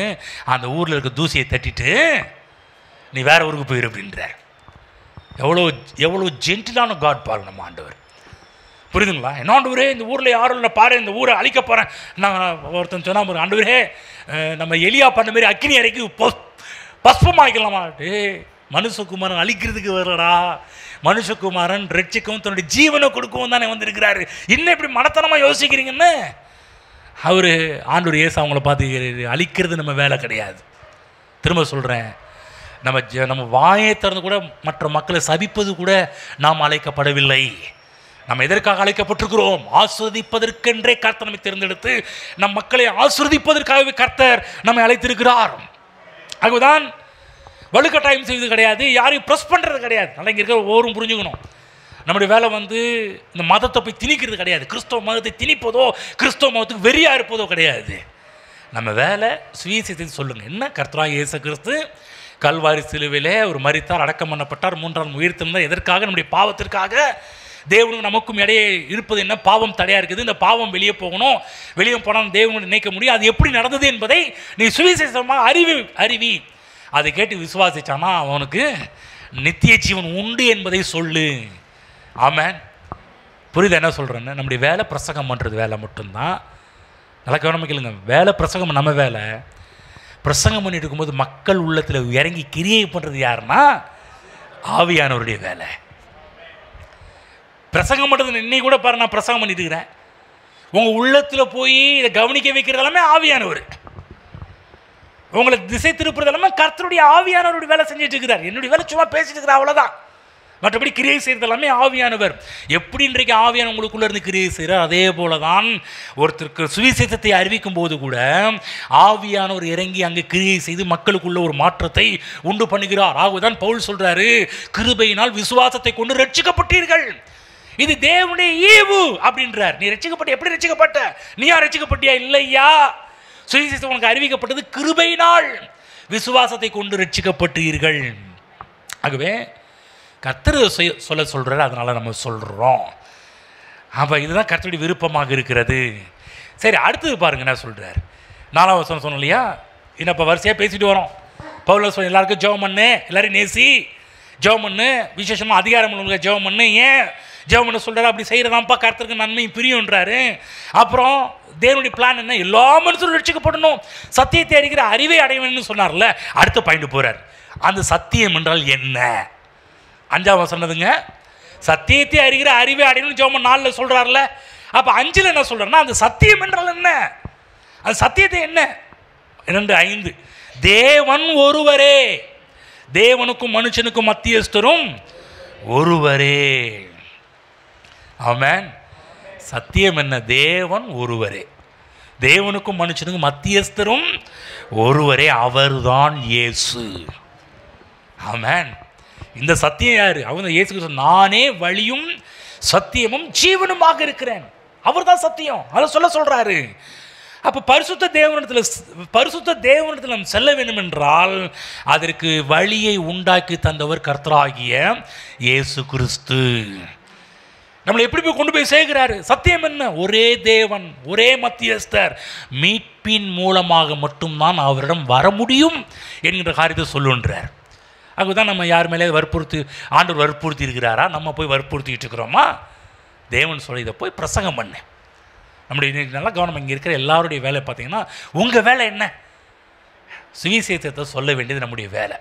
அந்த ஊரில் இருக்க தூசியை தட்டிட்டு நீ வேற ஊருக்கு போயிரு அப்படின்றார். எவ்வளோ ஜென்டிலான காட் பாருங்க நம்ம ஆண்டவர். புரியுதுங்களா? என்ன ஆண்டவரே இந்த ஊரில் யாரும் இல்லை பாரு, இந்த ஊரை அழிக்க போகிறேன். நான் ஒருத்தன் சொன்னால் ஆண்டவரே நம்ம எலியா பண்ண மாரி அக்கினி இறக்கி பஸ்பமாக்கலாமா? மனுஷகுமாரன் அழிக்கிறதுக்கு வரடா, மனுஷகுமாரன் ரட்சிக்கவும் தன்னுடைய ஜீவனை கொடுக்கவும் தானே வந்திருக்கிறாரு. இன்னும் இப்படி மனத்தனமாக யோசிக்கிறீங்கன்னு அவர் ஆண்டவர் இயேசு அவங்கள பார்த்து அழிக்கிறது நம்ம வேலை கிடையாது. திரும்ப சொல்கிறேன், நம்ம வாயை திறந்து கூட மற்ற மக்களை சபிப்பது கூட நாம் அழைக்கப்படவில்லை. நம்ம எதற்காக அழைக்கப்பட்டிருக்கிறோம்? ஆஸ்வதிப்பதற்கென்றே கர்த்தர் நம்மை தேர்ந்தெடுத்து நம் மக்களை ஆஸ்வதிப்பதற்காகவே கர்த்தர் நம்மை அழைத்திருக்கிறார். அதுதான் வலுக்கட்டாயம் செய்வது கிடையாது, யாரையும் ப்ரெஸ் பண்ணுறது கிடையாது. நல்லா இங்கே இருக்கிற ஒவ்வொரும் புரிஞ்சுக்கணும். நம்முடைய வேலை இந்த மதத்தை போய் திணிக்கிறது கிடையாது. கிறிஸ்தவ மதத்தை திணிப்பதோ கிறிஸ்தவ மதத்துக்கு வெறியாக இருப்பதோ கிடையாது. நம்ம வேலை சுவிசேஷத்தை சொல்லுங்கள். என்ன? கர்த்தராகிய இயேசு கிறிஸ்து கல்வாரி சிலுவையிலே ஒரு மரித்தார், அடக்கம் பண்ணப்பட்டார், 3ஆம் நாள் உயிர்த்தெழுந்தார். எதற்காக? நம்முடைய பாவத்திற்காக. தேவனுக்கு நமக்கும் இடையே இருப்பது என்ன? பாவம் தடையாக இருக்குது. இந்த பாவம் வெளியே போகணும். வெளியே போனால் தேவனை நினைக்க முடியும். அது எப்படி நடந்தது என்பதை நீ சுவிசேஷமாக அறிவி. அதை கேட்டு விசுவாசிச்சானா அவனுக்கு நித்திய ஜீவன் உண்டு என்பதை சொல்லு. ஆமென். புரியுது என்ன சொல்கிறேன்னு? நம்முடைய வேலை பிரசங்கம் பண்ணுறது வேலை மட்டும்தான். நல்லா கவனமாக கேளுங்க. வேலை பிரசங்கம் நம்ம வேலை. பிரசங்கம் பண்ணிட்டு இருக்கும்போது மக்கள் உள்ளத்தில் இறங்கி கிரியை பண்ணுறது யாருன்னா ஆவியானவருடைய வேலை. பிரசங்கம் பண்ணுறது இன்னைக்கு கூட பாரு, நான் பிரசங்கம் பண்ணிட்டு இருக்கிறேன். உங்கள் உள்ளத்தில் போய் இதை கவனிக்க வைக்கிறது எல்லாமே ஆவியானவர். உங்களை திசை திருப்புறது எல்லாமே கர்த்தருடைய ஆவியானவருடைய வேலை செஞ்சுட்டு இருக்கிறார். என்னுடைய வேலை சும்மா பேசிட்டு இருக்கிறார், அவ்வளோதான். மற்றபடி கிரியை செய்கிறது எல்லாமே ஆவியானவர். எப்படி இன்றைக்கு ஆவியான உங்களுக்குள்ள இருந்து கிரியை செய்கிறார், அதே போல தான் ஒருத்தருக்கு சுவிசேஷத்தை அறிவிக்கும் போது கூட ஆவியானவர் இறங்கி அங்கே கிரியை செய்து மக்களுக்குள்ள ஒரு மாற்றத்தை உண்டு பண்ணுகிறார். ஆகவேதான் பவுல் சொல்றாரு, கிருபையினால் விசுவாசத்தை கொண்டு ரட்சிக்கப்பட்டீர்கள், இது தேவனுடைய ஈவு அப்படின்றார். நீ ரட்சிக்கப்பட்ட, எப்படி ரட்சிக்கப்பட்ட? நீயா ரட்சிக்கப்பட்டியா? இல்லையா, சுவிசேஷம் உனக்கு அறிவிக்கப்பட்டது கிருபையினால், விசுவாசத்தை கொண்டு ரட்சிக்கப்பட்டீர்கள். ஆகவே கர்த்தர் சொல்ல சொல்கிறார், அதனால் நம்ம சொல்கிறோம். அப்போ இதுதான் கர்த்தருடைய விருப்பமாக இருக்கிறது. சரி, அடுத்தது பாருங்க என்ன சொல்கிறார். 4ஆம் வசனம் சொன்னோம் இல்லையா, இன்னும் இப்போ வரிசையாக பேசிட்டு வரோம். பவுல் சொல்ல எல்லாருக்கும் ஜெபம் பண்ணு, எல்லாரும் நேசி, ஜெபம் பண்ணு, விசேஷமாக அதிகாரம் உள்ளவங்க ஜெபம் பண்ணு. ஏன் ஜெபம் பண்ண சொல்கிறாரு? அப்படி செய்கிறதாம்ப்பா கர்த்தருக்கு நன்மையும் பிரியுன்றாரு. அப்புறம் தேவனுடைய பிளான் என்ன? எல்லா மனுஷரும் ரட்சிக்கப்படணும், சத்தியத்தை அறிகிற அறிவை அடையணும்னு சொன்னார்ல. அடுத்த பாயிண்ட் போகிறார். அந்த சத்தியம் என்றால் என்ன? 5ஆம் சொன்னதுங்க, சத்தியத்தை அறிகிற அறிவை அடையணும்னு ஜெபம் 4 சொல்கிறார்ல. அப்போ 5 என்ன சொல்கிறாருன்னா, அந்த சத்தியம் என்றால் என்ன? அந்த சத்தியத்தை என்ன? 2:5 தேவன் ஒருவரே, தேவனுக்கும் மனுஷனுக்கும் மத்தியஸ்தரும் ஒருவரே. ஆமென். சத்தியம் என்ன? தேவன் ஒருவரே, தேவனுக்கும் மனுஷனுக்கும் மத்தியஸ்தரும் ஒருவரே, அவர்தான் இயேசு. ஆமென். இந்த சத்தியம் யாரு? அவங்க இயேசு கிறிஸ்து, நானே வழியும் சத்தியமும் ஜீவனுமாக இருக்கிறேன், அவர் தான் சத்தியம். அதை சொல்றாரு. அப்போ பரிசுத்த தேவனிடத்தில் நாம் செல்ல வேண்டும் என்றால் அதற்கு வழியை உண்டாக்கி தந்தவர் கர்த்தராகிய இயேசு கிறிஸ்து. நம்மளை எப்படி போய் கொண்டு போய் சேர்க்கிறாரு? சத்தியம் என்ன? ஒரே தேவன், ஒரே மத்தியஸ்தர், மீட்பின் மூலமாக மட்டும்தான் அவரிடம் வர முடியும் என்கிற காரியத்தை சொல்லுன்றார். அதுதான் நம்ம யார் மேலே ஆண்டவர் வற்புறுத்தி இருக்கிறாரா? நம்ம போய் வற்புறுத்திக்கிட்டு இருக்கிறோமா? தேவன் சொல்ல, இதை போய் பிரசங்கம் பண்ணு. நம்முடைய நல்லா கவனம், இங்கே இருக்கிற எல்லாருடைய வேலை பார்த்தீங்கன்னா, உங்கள் வேலை என்ன? சுவிசேஷத்தை சொல்ல வேண்டியது நம்முடைய வேலை.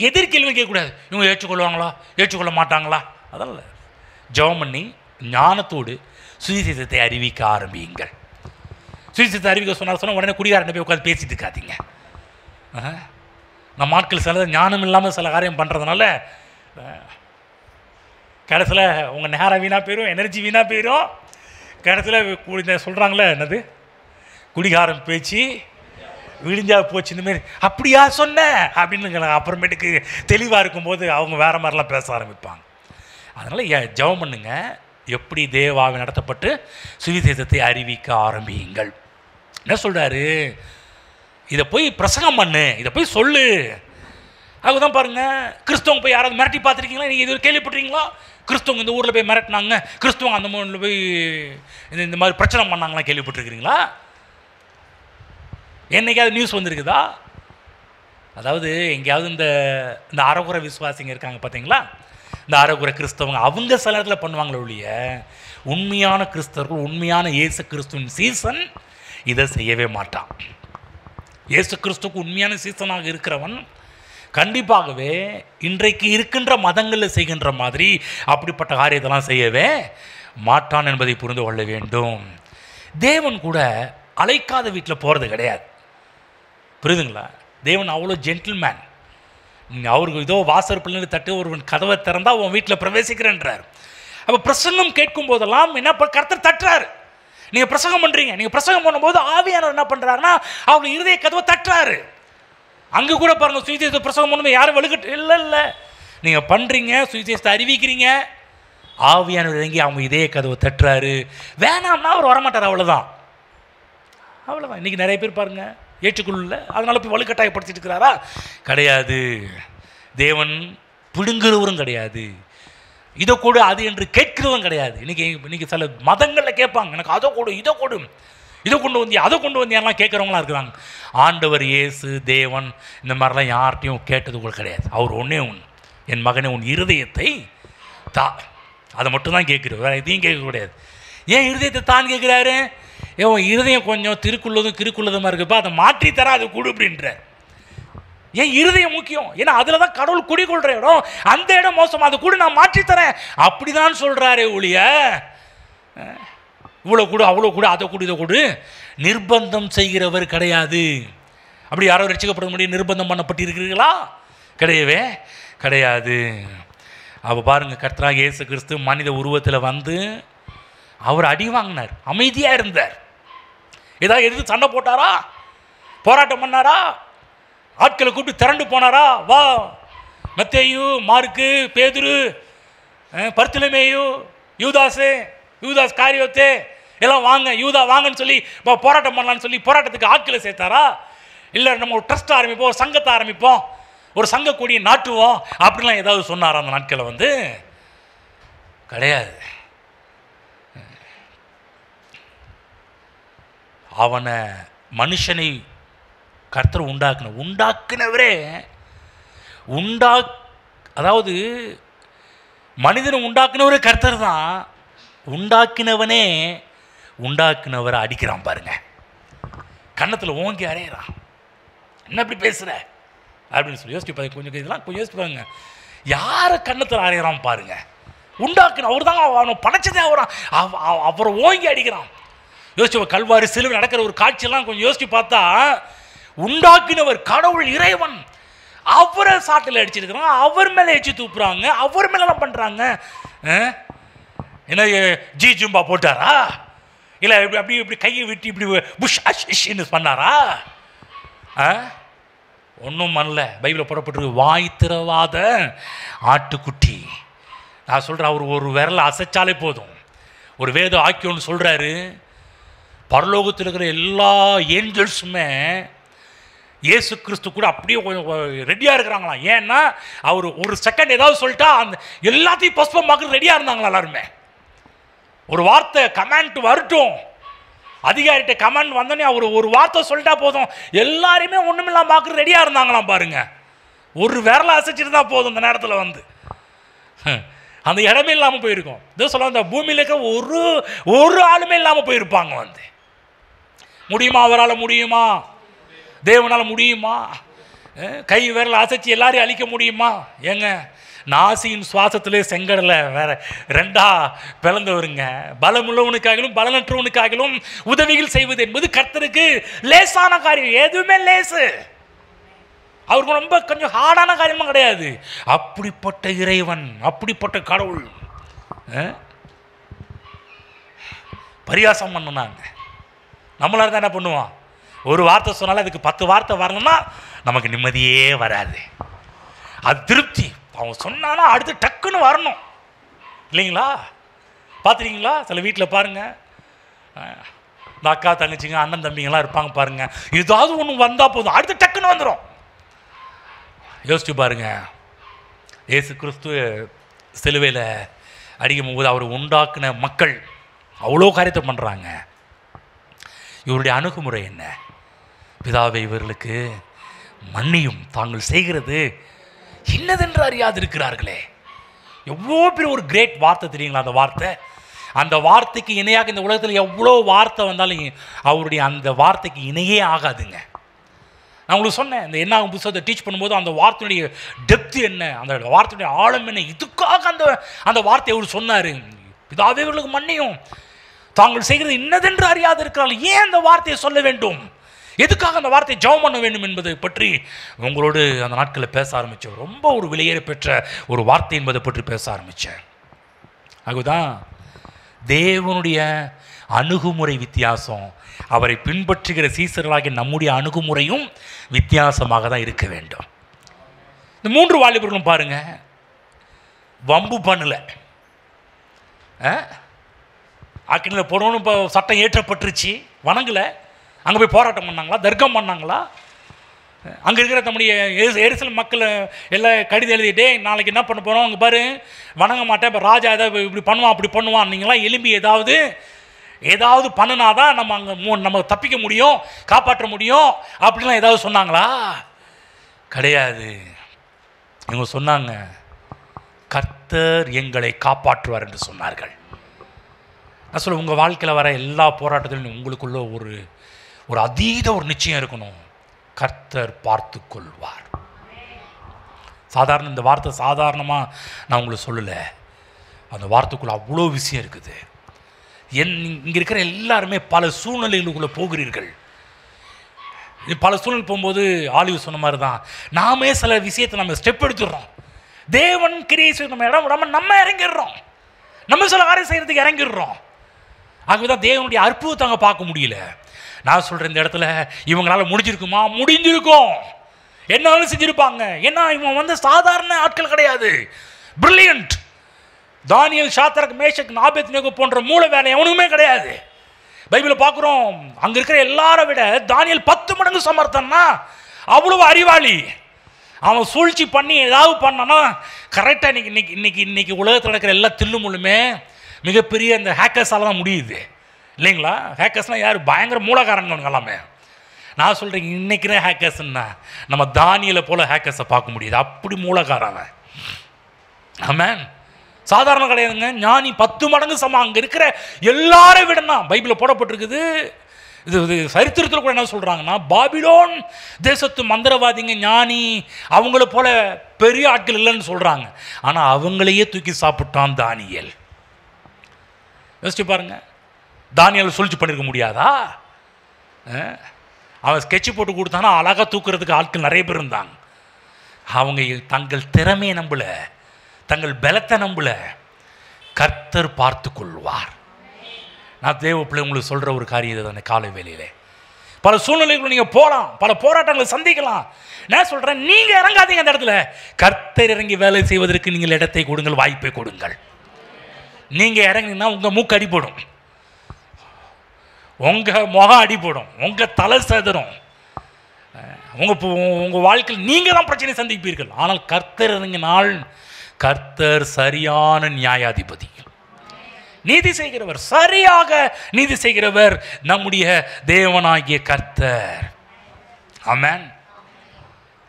எதிர்கேள்வி கேட்கக்கூடாது. இவங்க ஏற்றுக்கொள்வாங்களா, ஏற்றுக்கொள்ள மாட்டாங்களா? அதல்ல. ஜெபம் பண்ணி ஞானத்தோடு சுவிசேஷத்தை அறிவிக்க ஆரம்பியுங்கள். சுவிசேஷத்தை அறிவிக்க சொன்னால் உடனே குடிகாரனை போய் உட்காந்து பேசிட்டு இருக்காதீங்க. நம்ம ஆட்கள் சில ஞானம் இல்லாமல் சில காரியம் பண்ணுறதுனால கடைசியில் உங்கள் நேரம் வீணாக போயிடும், எனர்ஜி வீணாக போயிடும். கடைசியில் சொல்கிறாங்களே என்னது, குடிகாரம் பேச்சு விழிஞ்சா போச்சு, இந்தமாரி அப்படியா சொன்ன அப்படின்னு அப்புறமேட்டுக்கு தெளிவாக இருக்கும்போது அவங்க வேறு மாதிரிலாம் பேச ஆரம்பிப்பாங்க. அதனால் ஜெபம் பண்ணுங்க, எப்படி தேவாவை நடத்தப்பட்டு சுவிசேஷத்தை அறிவிக்க ஆரம்பியுங்கள். என்ன சொல்கிறாரு? இதை போய் பிரசங்கம் பண்ணு, இதை போய் சொல்லு. அதுதான் பாருங்கள், கிறிஸ்தவங்க போய் யாராவது மிரட்டி பார்த்துருக்கீங்களா? நீங்கள் இது கேள்விப்பட்டிருக்கீங்களா? கிறிஸ்தவங்க இந்த ஊரில் போய் மிரட்டினாங்க, கிறிஸ்தவங்க அந்த ஊரில் போய் இந்த மாதிரி பிரச்சனை பண்ணாங்களா? கேள்விப்பட்டிருக்கிறீங்களா? என்னைக்காவது நியூஸ் வந்திருக்குதா? அதாவது எங்கேயாவது இந்த அறகுறை விசுவாசிங்க இருக்காங்க பார்த்தீங்களா, இந்த அறகுறை கிறிஸ்தவங்க, அவங்க சில இடத்துல பண்ணுவாங்களே ஒழிய, உண்மையான கிறிஸ்தவர்கள், உண்மையான இயேசு கிறிஸ்துவின் சீசன் இதை செய்யவே மாட்டான். இயேசு கிறிஸ்துவுக்கு உண்மையான சீசனாக இருக்கிறவன் கண்டிப்பாகவே இன்றைக்கு இருக்கின்ற மதங்களில் செய்கின்ற மாதிரி அப்படிப்பட்ட காரியத்தெல்லாம் செய்யவே மாட்டான் என்பதை புரிந்து கொள்ள வேண்டும். தேவன் கூட அழைக்காத வீட்டில் போகிறது கிடையாது, புரியுதுங்களா? தேவன் அவ்வளோ ஜென்டில்மேன். அவருக்கு இதோ வாசற்பள்ளி தட்டு ஒரு கதவை திறந்தால் உன் வீட்டில் பிரவேசிக்கிறேன்றார். அப்போ பிரசங்கம் கேட்கும் போதெல்லாம் என்ன கர்த்தர் தட்டுறாரு. நீங்கள் பிரசங்கம் பண்ணுறீங்க, நீங்கள் பிரசங்கம் பண்ணும்போது ஆவியானவர் என்ன பண்ணுறாருன்னா அவங்க இருதய கதவை தட்டுறாரு. அங்கே கூட பாருங்கள், சுவிசேஷத்தை பிரசங்கம் பண்ணும்போது யாரும் வலுக்கட்டு இல்லை, நீங்கள் பண்ணுறீங்க, சுவிசேஷத்தை அறிவிக்கிறீங்க, ஆவியானவர் இறங்கி அவங்க இதய கதவை தட்டுறாரு. வேணாம்னா அவர் வரமாட்டார், அவ்வளோதான். இன்றைக்கி நிறைய பேர் பாருங்கள் ஏற்றுக்கொள்ள, அதனால் போய் வலுக்கட்டாயப்படுத்திட்டு இருக்கிறாரா? கிடையாது. தேவன் பிடுங்குறவரும் கிடையாது, இதை கொடு அது என்று கேட்கிறவன் கிடையாது. இன்றைக்கி சில மதங்களில் கேட்பாங்க, எனக்கு அதை கொடு, இதை கொடு, இதை கொண்டு வந்தியா, அதை கொண்டு வந்தியாலாம் கேட்குறவங்களாம் இருக்கிறாங்க. ஆண்டவர் இயேசு தேவன் இந்த மாதிரிலாம் யார்கிட்டையும் கேட்டது கூட கிடையாது. அவர் ஒன்றே ஒன்று, என் மகனே உன் இருதயத்தை தா, அதை மட்டும்தான் கேட்குறாரு, வேறு எதையும் கேட்க கிடையாது. ஏன் இருதயத்தை தான் கேட்குறாரு? ஏன் இருதயம் கொஞ்சம் கிறுக்குள்ளதுமாக இருக்குப்பா, அதை மாற்றித்தர, அதை கொடு அப்படின்றார். ஏன் இருதயம் முக்கியம்? ஏன்னா அதில் தான் கடவுள் குடிக்கொள்கிற இடம், அந்த இடம் மோசம், அதை கூட நான் மாற்றித்தரேன் அப்படிதான் சொல்கிறாரே ஒழிய இவ்வளோ கொடு, அவ்வளோ கொடு, அதை கொடு, இதை கொடு. நிர்பந்தம் செய்கிறவர் கிடையாது. அப்படி யாரோ ரட்சிக்கப்பட முடியும் நிர்பந்தம் பண்ணப்பட்டு இருக்கிறீர்களா? கிடையவே கிடையாது. அப்போ பாருங்கள், கர்த்தராகிய இயேசு கிறிஸ்து மனித உருவத்தில் வந்து அவர் அடி வாங்கினார், அமைதியாக இருந்தார். ஏதாவது எதிர்த்து சண்டை போட்டாரா? போராட்டம் பண்ணாரா? ஆட்களை கூப்பிட்டு திரண்டு போனாரா? வா மத்தேயு, மார்க்கு, பேதுரு, பர்த்தலமேயு, யூதாஸ் காரியோத்தே எல்லாம் வாங்க, யூதா வாங்கன்னு சொல்லி போராட்டம் பண்ணலான்னு சொல்லி போராட்டத்துக்கு ஆட்களை சேர்த்தாரா? இல்லை நம்ம ஒரு ட்ரஸ்ட் ஆரம்பிப்போம், ஒரு சங்கத்தை ஆரம்பிப்போம், ஒரு சங்க கொடியை நாட்டுவோம் அப்படிலாம் ஏதாவது சொன்னாரா? அந்த நாட்களை வந்து கிடையாது. அவனை மனுஷனை கர்த்தர் உண்டாக்குனவரே அதாவது மனிதனை உண்டாக்குனவரே கர்த்தர் தான். உண்டாக்கினவனே உண்டாக்குனவரை அடிக்கிறான் பாருங்க, கன்னத்தில் ஓங்கி அறையிறான். என்ன இப்படி பேசுற அப்படின்னு சொல்லி யோசிச்சு பாருங்க. கொஞ்சம் இதெல்லாம் கொஞ்சம் யோசிச்சு பாருங்க. யாரை கன்னத்தில் அறையிறான் பாருங்க. உண்டாக்குன அவர் தான், அவனை படைச்சதே அவரை ஓங்கி அடிக்கிறான். யோசிச்சு கல்வாரி சிலுவை நடக்கிற ஒரு காட்சியெல்லாம் கொஞ்சம் யோசிச்சு பார்த்தா, உண்டாக்கினவர் கடவுள் இறைவன் அவரை சாட்டில் அடிச்சிருக்கிறான், அவர் மேலே எச்சு தூப்புறாங்க, அவர் மேலாம் பண்ணுறாங்க. என்ன ஜி ஜும்பா போட்டாரா? இல்லை அப்படி இப்படி கையை விட்டு இப்படி புஷ் அஷ்ன்னு பண்ணாரா? ஒன்றும் பண்ணல. பைபிளில் புறப்பட்டிருக்கு, வாய் திறவாத ஆட்டுக்குட்டி. நான் சொல்கிறேன், அவர் ஒரு விரலை அசைச்சாலே போதும். ஒரு வேத ஆக்கியோன்னு சொல்கிறாரு, பரலோகத்தில் இருக்கிற எல்லா ஏஞ்சல்ஸுமே இயேசு கிறிஸ்து கூட அப்படியே ரெடியாக இருக்கிறாங்களாம். ஏன்னா அவர் ஒரு செகண்ட் ஏதாவது சொல்லிட்டா அந்த எல்லாத்தையும் பஸ்பமாக்கு ரெடியாக இருந்தாங்களா எல்லாருமே. ஒரு வார்த்தை கமாண்ட் வரட்டும், அதிகாரிகிட்ட கமாண்ட் வந்தோடனே அவர் ஒரு வார்த்தை சொல்லிட்டா போதும், எல்லாருமே ஒன்றுமில்லாம பார்க்குறது ரெடியாக இருந்தாங்களாம் பாருங்க. ஒரு விரலை அசைச்சிட்டு தான் போதும் அந்த நேரத்தில் வந்து அந்த இடமே இல்லாமல் போயிருக்கும். இதோ சொல்ல, அந்த பூமியில் இருக்கிற ஒரு ஆளுமே இல்லாமல் போயிருப்பாங்க வந்து. முடியுமா? அவரால் முடியுமா? தேவனால் முடியுமா? கை விரல் அசைச்சு எல்லாரையும் அழிக்க முடியுமா? ஏங்க, நாசியின் சுவாசத்திலே செங்கடலை வேற ரெண்டா பிளந்தவருங்க. பலமுள்ளவனுக்காகவும் பலனற்றவனுக்காகவும் உதவிகள் செய்வது என்பது கர்த்தருக்கு லேசான காரியம். எதுவுமே லேசு அவருக்கு ரொம்ப கொஞ்சம் ஹார்டான காரியமும் கிடையாது. அப்படிப்பட்ட இறைவன், அப்படிப்பட்ட கடவுள் பரியாசம் பண்ணாங்க. நம்மளால தான் என்ன பண்ணுவான்? ஒரு வார்த்தை சொன்னாலும் அதுக்கு 10 வார்த்தை வரணும்னா நமக்கு நிம்மதியே வராது. அது திருப்தி. அவங்க சொன்னாலும் அடுத்து டக்குன்னு வரணும் இல்லைங்களா? பார்த்துருக்கீங்களா? சில வீட்டில் பாருங்கள், இந்த அக்கா தங்கச்சிங்க அண்ணன் தம்பிங்கெல்லாம் இருப்பாங்க பாருங்கள், ஏதாவது ஒன்று வந்தால் போதும் அடுத்து டக்குன்னு வந்துடும். யோசிச்சு பாருங்க, இயேசு கிறிஸ்து சிலுவையில் அடிக்கும் போது அவர் உண்டாக்குன மக்கள் அவ்வளோ காரியத்தை பண்ணுறாங்க. இவருடைய அணுகுமுறை என்ன? பிதாவை இவர்களுக்கு மன்னியும், தாங்கள் செய்கிறது இன்னதென்று அறியாது இருக்கிறார்களே. எவ்வளோ பெரிய ஒரு கிரேட் வார்த்தை தெரியுங்களா அந்த வார்த்தை? அந்த வார்த்தைக்கு இணையாக இந்த உலகத்தில் எவ்வளோ வார்த்தை வந்தாலும் அவருடைய அந்த வார்த்தைக்கு இணையே ஆகாதுங்க. நான் உங்களுக்கு சொன்னேன், இந்த என்னாகும் புத்தகத்தை டீச் பண்ணும்போது அந்த வார்த்தையுடைய டெப்த் என்ன, அந்த வார்த்தையுடைய ஆழம் என்ன, இதுக்காக அந்த வார்த்தையை அவர் சொன்னார். பிதாவே இவர்களுக்கு மன்னியும், தாங்கள் செய்கிறது இன்னதென்று அறியாது இருக்கிறார்கள். ஏன் அந்த வார்த்தையை சொல்ல வேண்டும்? எதுக்காக அந்த வார்த்தையை ஜெபம் பண்ண வேண்டும் என்பதை பற்றி உங்களோடு அந்த நாட்களில் பேச ஆரம்பித்தேன். ரொம்ப ஒரு விலையேற பெற்ற ஒரு வார்த்தை என்பதை பற்றி பேச ஆரம்பித்தேன். அதுதான் தேவனுடைய அணுகுமுறை வித்தியாசம். அவரை பின்பற்றுகிற சீசர்களாகிய நம்முடைய அணுகுமுறையும் வித்தியாசமாக தான் இருக்க வேண்டும். இந்த 3 வாலிபர்களும் பாருங்க, வம்பு பண்ணல, ஆக்கினில் போடணும் இப்போ சட்டம் ஏற்றப்பட்டுருச்சு, வணங்கலை. அங்கே போய் போராட்டம் பண்ணாங்களா? தர்க்கம் பண்ணாங்களா? அங்கே இருக்கிற நம்முடைய எருசலேம் மக்கள் எல்லாம் கடிதம் எழுதிட்டே நாளைக்கு என்ன பண்ண போகிறோம், அங்கே பாரு வணங்க மாட்டேன், இப்போ ராஜா ஏதாவது இப்படி பண்ணுவான் அப்படி பண்ணுவான், நீங்களாம் எலும்பி ஏதாவது பண்ணினாதான் நம்ம அங்கே நம்ம தப்பிக்க முடியும், காப்பாற்ற முடியும் அப்படிலாம் ஏதாவது சொன்னாங்களா? கிடையாது. இவங்க சொன்னாங்க, கர்த்தர் எங்களை காப்பாற்றுவார் என்று சொன்னார்கள். நான் சொல்ல, உங்கள் வாழ்க்கையில் வர எல்லா போராட்டத்திலும் உங்களுக்குள்ள ஒரு அதீத ஒரு நிச்சயம் இருக்கணும், கர்த்தர் பார்த்து கொள்வார். சாதாரண இந்த வார்த்தை சாதாரணமாக நான் உங்களுக்கு சொல்லலை, அந்த வார்த்தைக்குள்ள அவ்வளோ விஷயம் இருக்குது. இங்கே இருக்கிற எல்லாருமே பல சூழ்நிலைகளுக்குள்ளே போகிறீர்கள். பல சூழ்நிலை போகும்போது ஆலிவ் சொன்ன மாதிரி தான், நாமே சில விஷயத்தை நம்ம ஸ்டெப் எடுத்துடுறோம். தேவன் கிரியை செய்ய நம்ம இடம் விடாமல் நம்ம இறங்கிடுறோம், நம்ம சில காரியம் செய்கிறதுக்கு இறங்கிடுறோம். ஆகவே தான் தேவனுடைய அற்புதத்தை அங்கே பார்க்க முடியல. நான் சொல்கிறேன், இந்த இடத்துல இவங்களால முடிஞ்சிருக்குமா? முடிஞ்சிருக்கும். என்னாலும் செஞ்சுருப்பாங்க. ஏன்னா இவன் சாதாரண ஆட்கள் கிடையாது, பிரில்லியன்ட். தானியேல், சாத்ராக், மேஷக், ஆபேத்நேகோ போன்ற மூல வேலை எவனுமே கிடையாது. பைபிளில் பார்க்குறோம், அங்கே இருக்கிற எல்லாரை விட தானியேல் 10 மடங்கு சமர்த்தன்னா அவ்வளவு அறிவாளி. அவன் சூழ்ச்சி பண்ணி ஏதாவது பண்ணான்னா கரெக்டாக இன்னைக்கு உலகத்தில் நடக்கிற எல்லா தில்லுமுள்ளுமே மிகப்பெரிய இந்த ஹேக்கர்ஸால் தான் முடியுது இல்லைங்களா? ஹேக்கர்ஸ்னால் யார்? பயங்கர மூலகாரங்க எல்லாமே. நான் சொல்கிறேன், இன்னைக்கிற ஹேக்கர்ஸ்ன்னா நம்ம தானியேலை போல் ஹேக்கர்ஸை பார்க்க முடியுது. அப்படி மூலகாரன். ஆமென். சாதாரண கிடையாதுங்க. ஞானி 10 மடங்கு சமம். அங்கே இருக்கிற எல்லாரை விடனா பைபிளில் போடப்பட்டிருக்குது. இது சரித்திரத்தில் கூட என்ன சொல்கிறாங்கன்னா, பாபிலோன் தேசத்து மந்திரவாதிங்க ஞானி அவங்கள போல பெரிய ஆட்கள் இல்லைன்னு சொல்கிறாங்க. ஆனால் அவங்களையே தூக்கி சாப்பிட்டான் தானியேல். யோசிச்சு பாருங்க, தானியேல் சூழ்ச்சி பண்ணியிருக்க முடியாதா? அவன் ஸ்கெட்சு போட்டு கொடுத்தானா அழகாக தூக்குறதுக்கு ஆட்கள் நிறைய பேர் இருந்தாங்க. அவங்க தங்கள் திறமையை நம்பல, தங்கள் பலத்தை நம்பல. கர்த்தர் பார்த்து கொள்வார். நான் தேவ பிள்ளை உங்களுக்கு சொல்கிற ஒரு காரியம் தானே, காலை வேளையிலே பல சூழ்நிலைகளும் நீங்கள் போகலாம், பல போராட்டங்களை சந்திக்கலாம். நான் சொல்கிறேன், நீங்கள் இறங்காதீங்க அந்த இடத்துல. கர்த்தர் இறங்கி வேலை செய்வதற்கு நீங்கள் இடத்தை கொடுங்கள், வாய்ப்பை கொடுங்கள். நீங்கள் இறங்கினா உங்கள் மூக்கு அடிபடும், உங்கள் முகம் அடிபடும், உங்கள் தலை செதறும், உங்கள் வாழ்க்கையில் நீங்கள் தான் பிரச்சனை சந்திப்பீர்கள். ஆனால் கர்த்தர் இறங்கினால் கர்த்தர் சரியான நியாயாதிபதி, நீதி செய்கிறவர், சரியாக நீதி செய்கிறவர் நம்முடைய தேவனாகிய கர்த்தர். ஆமென்.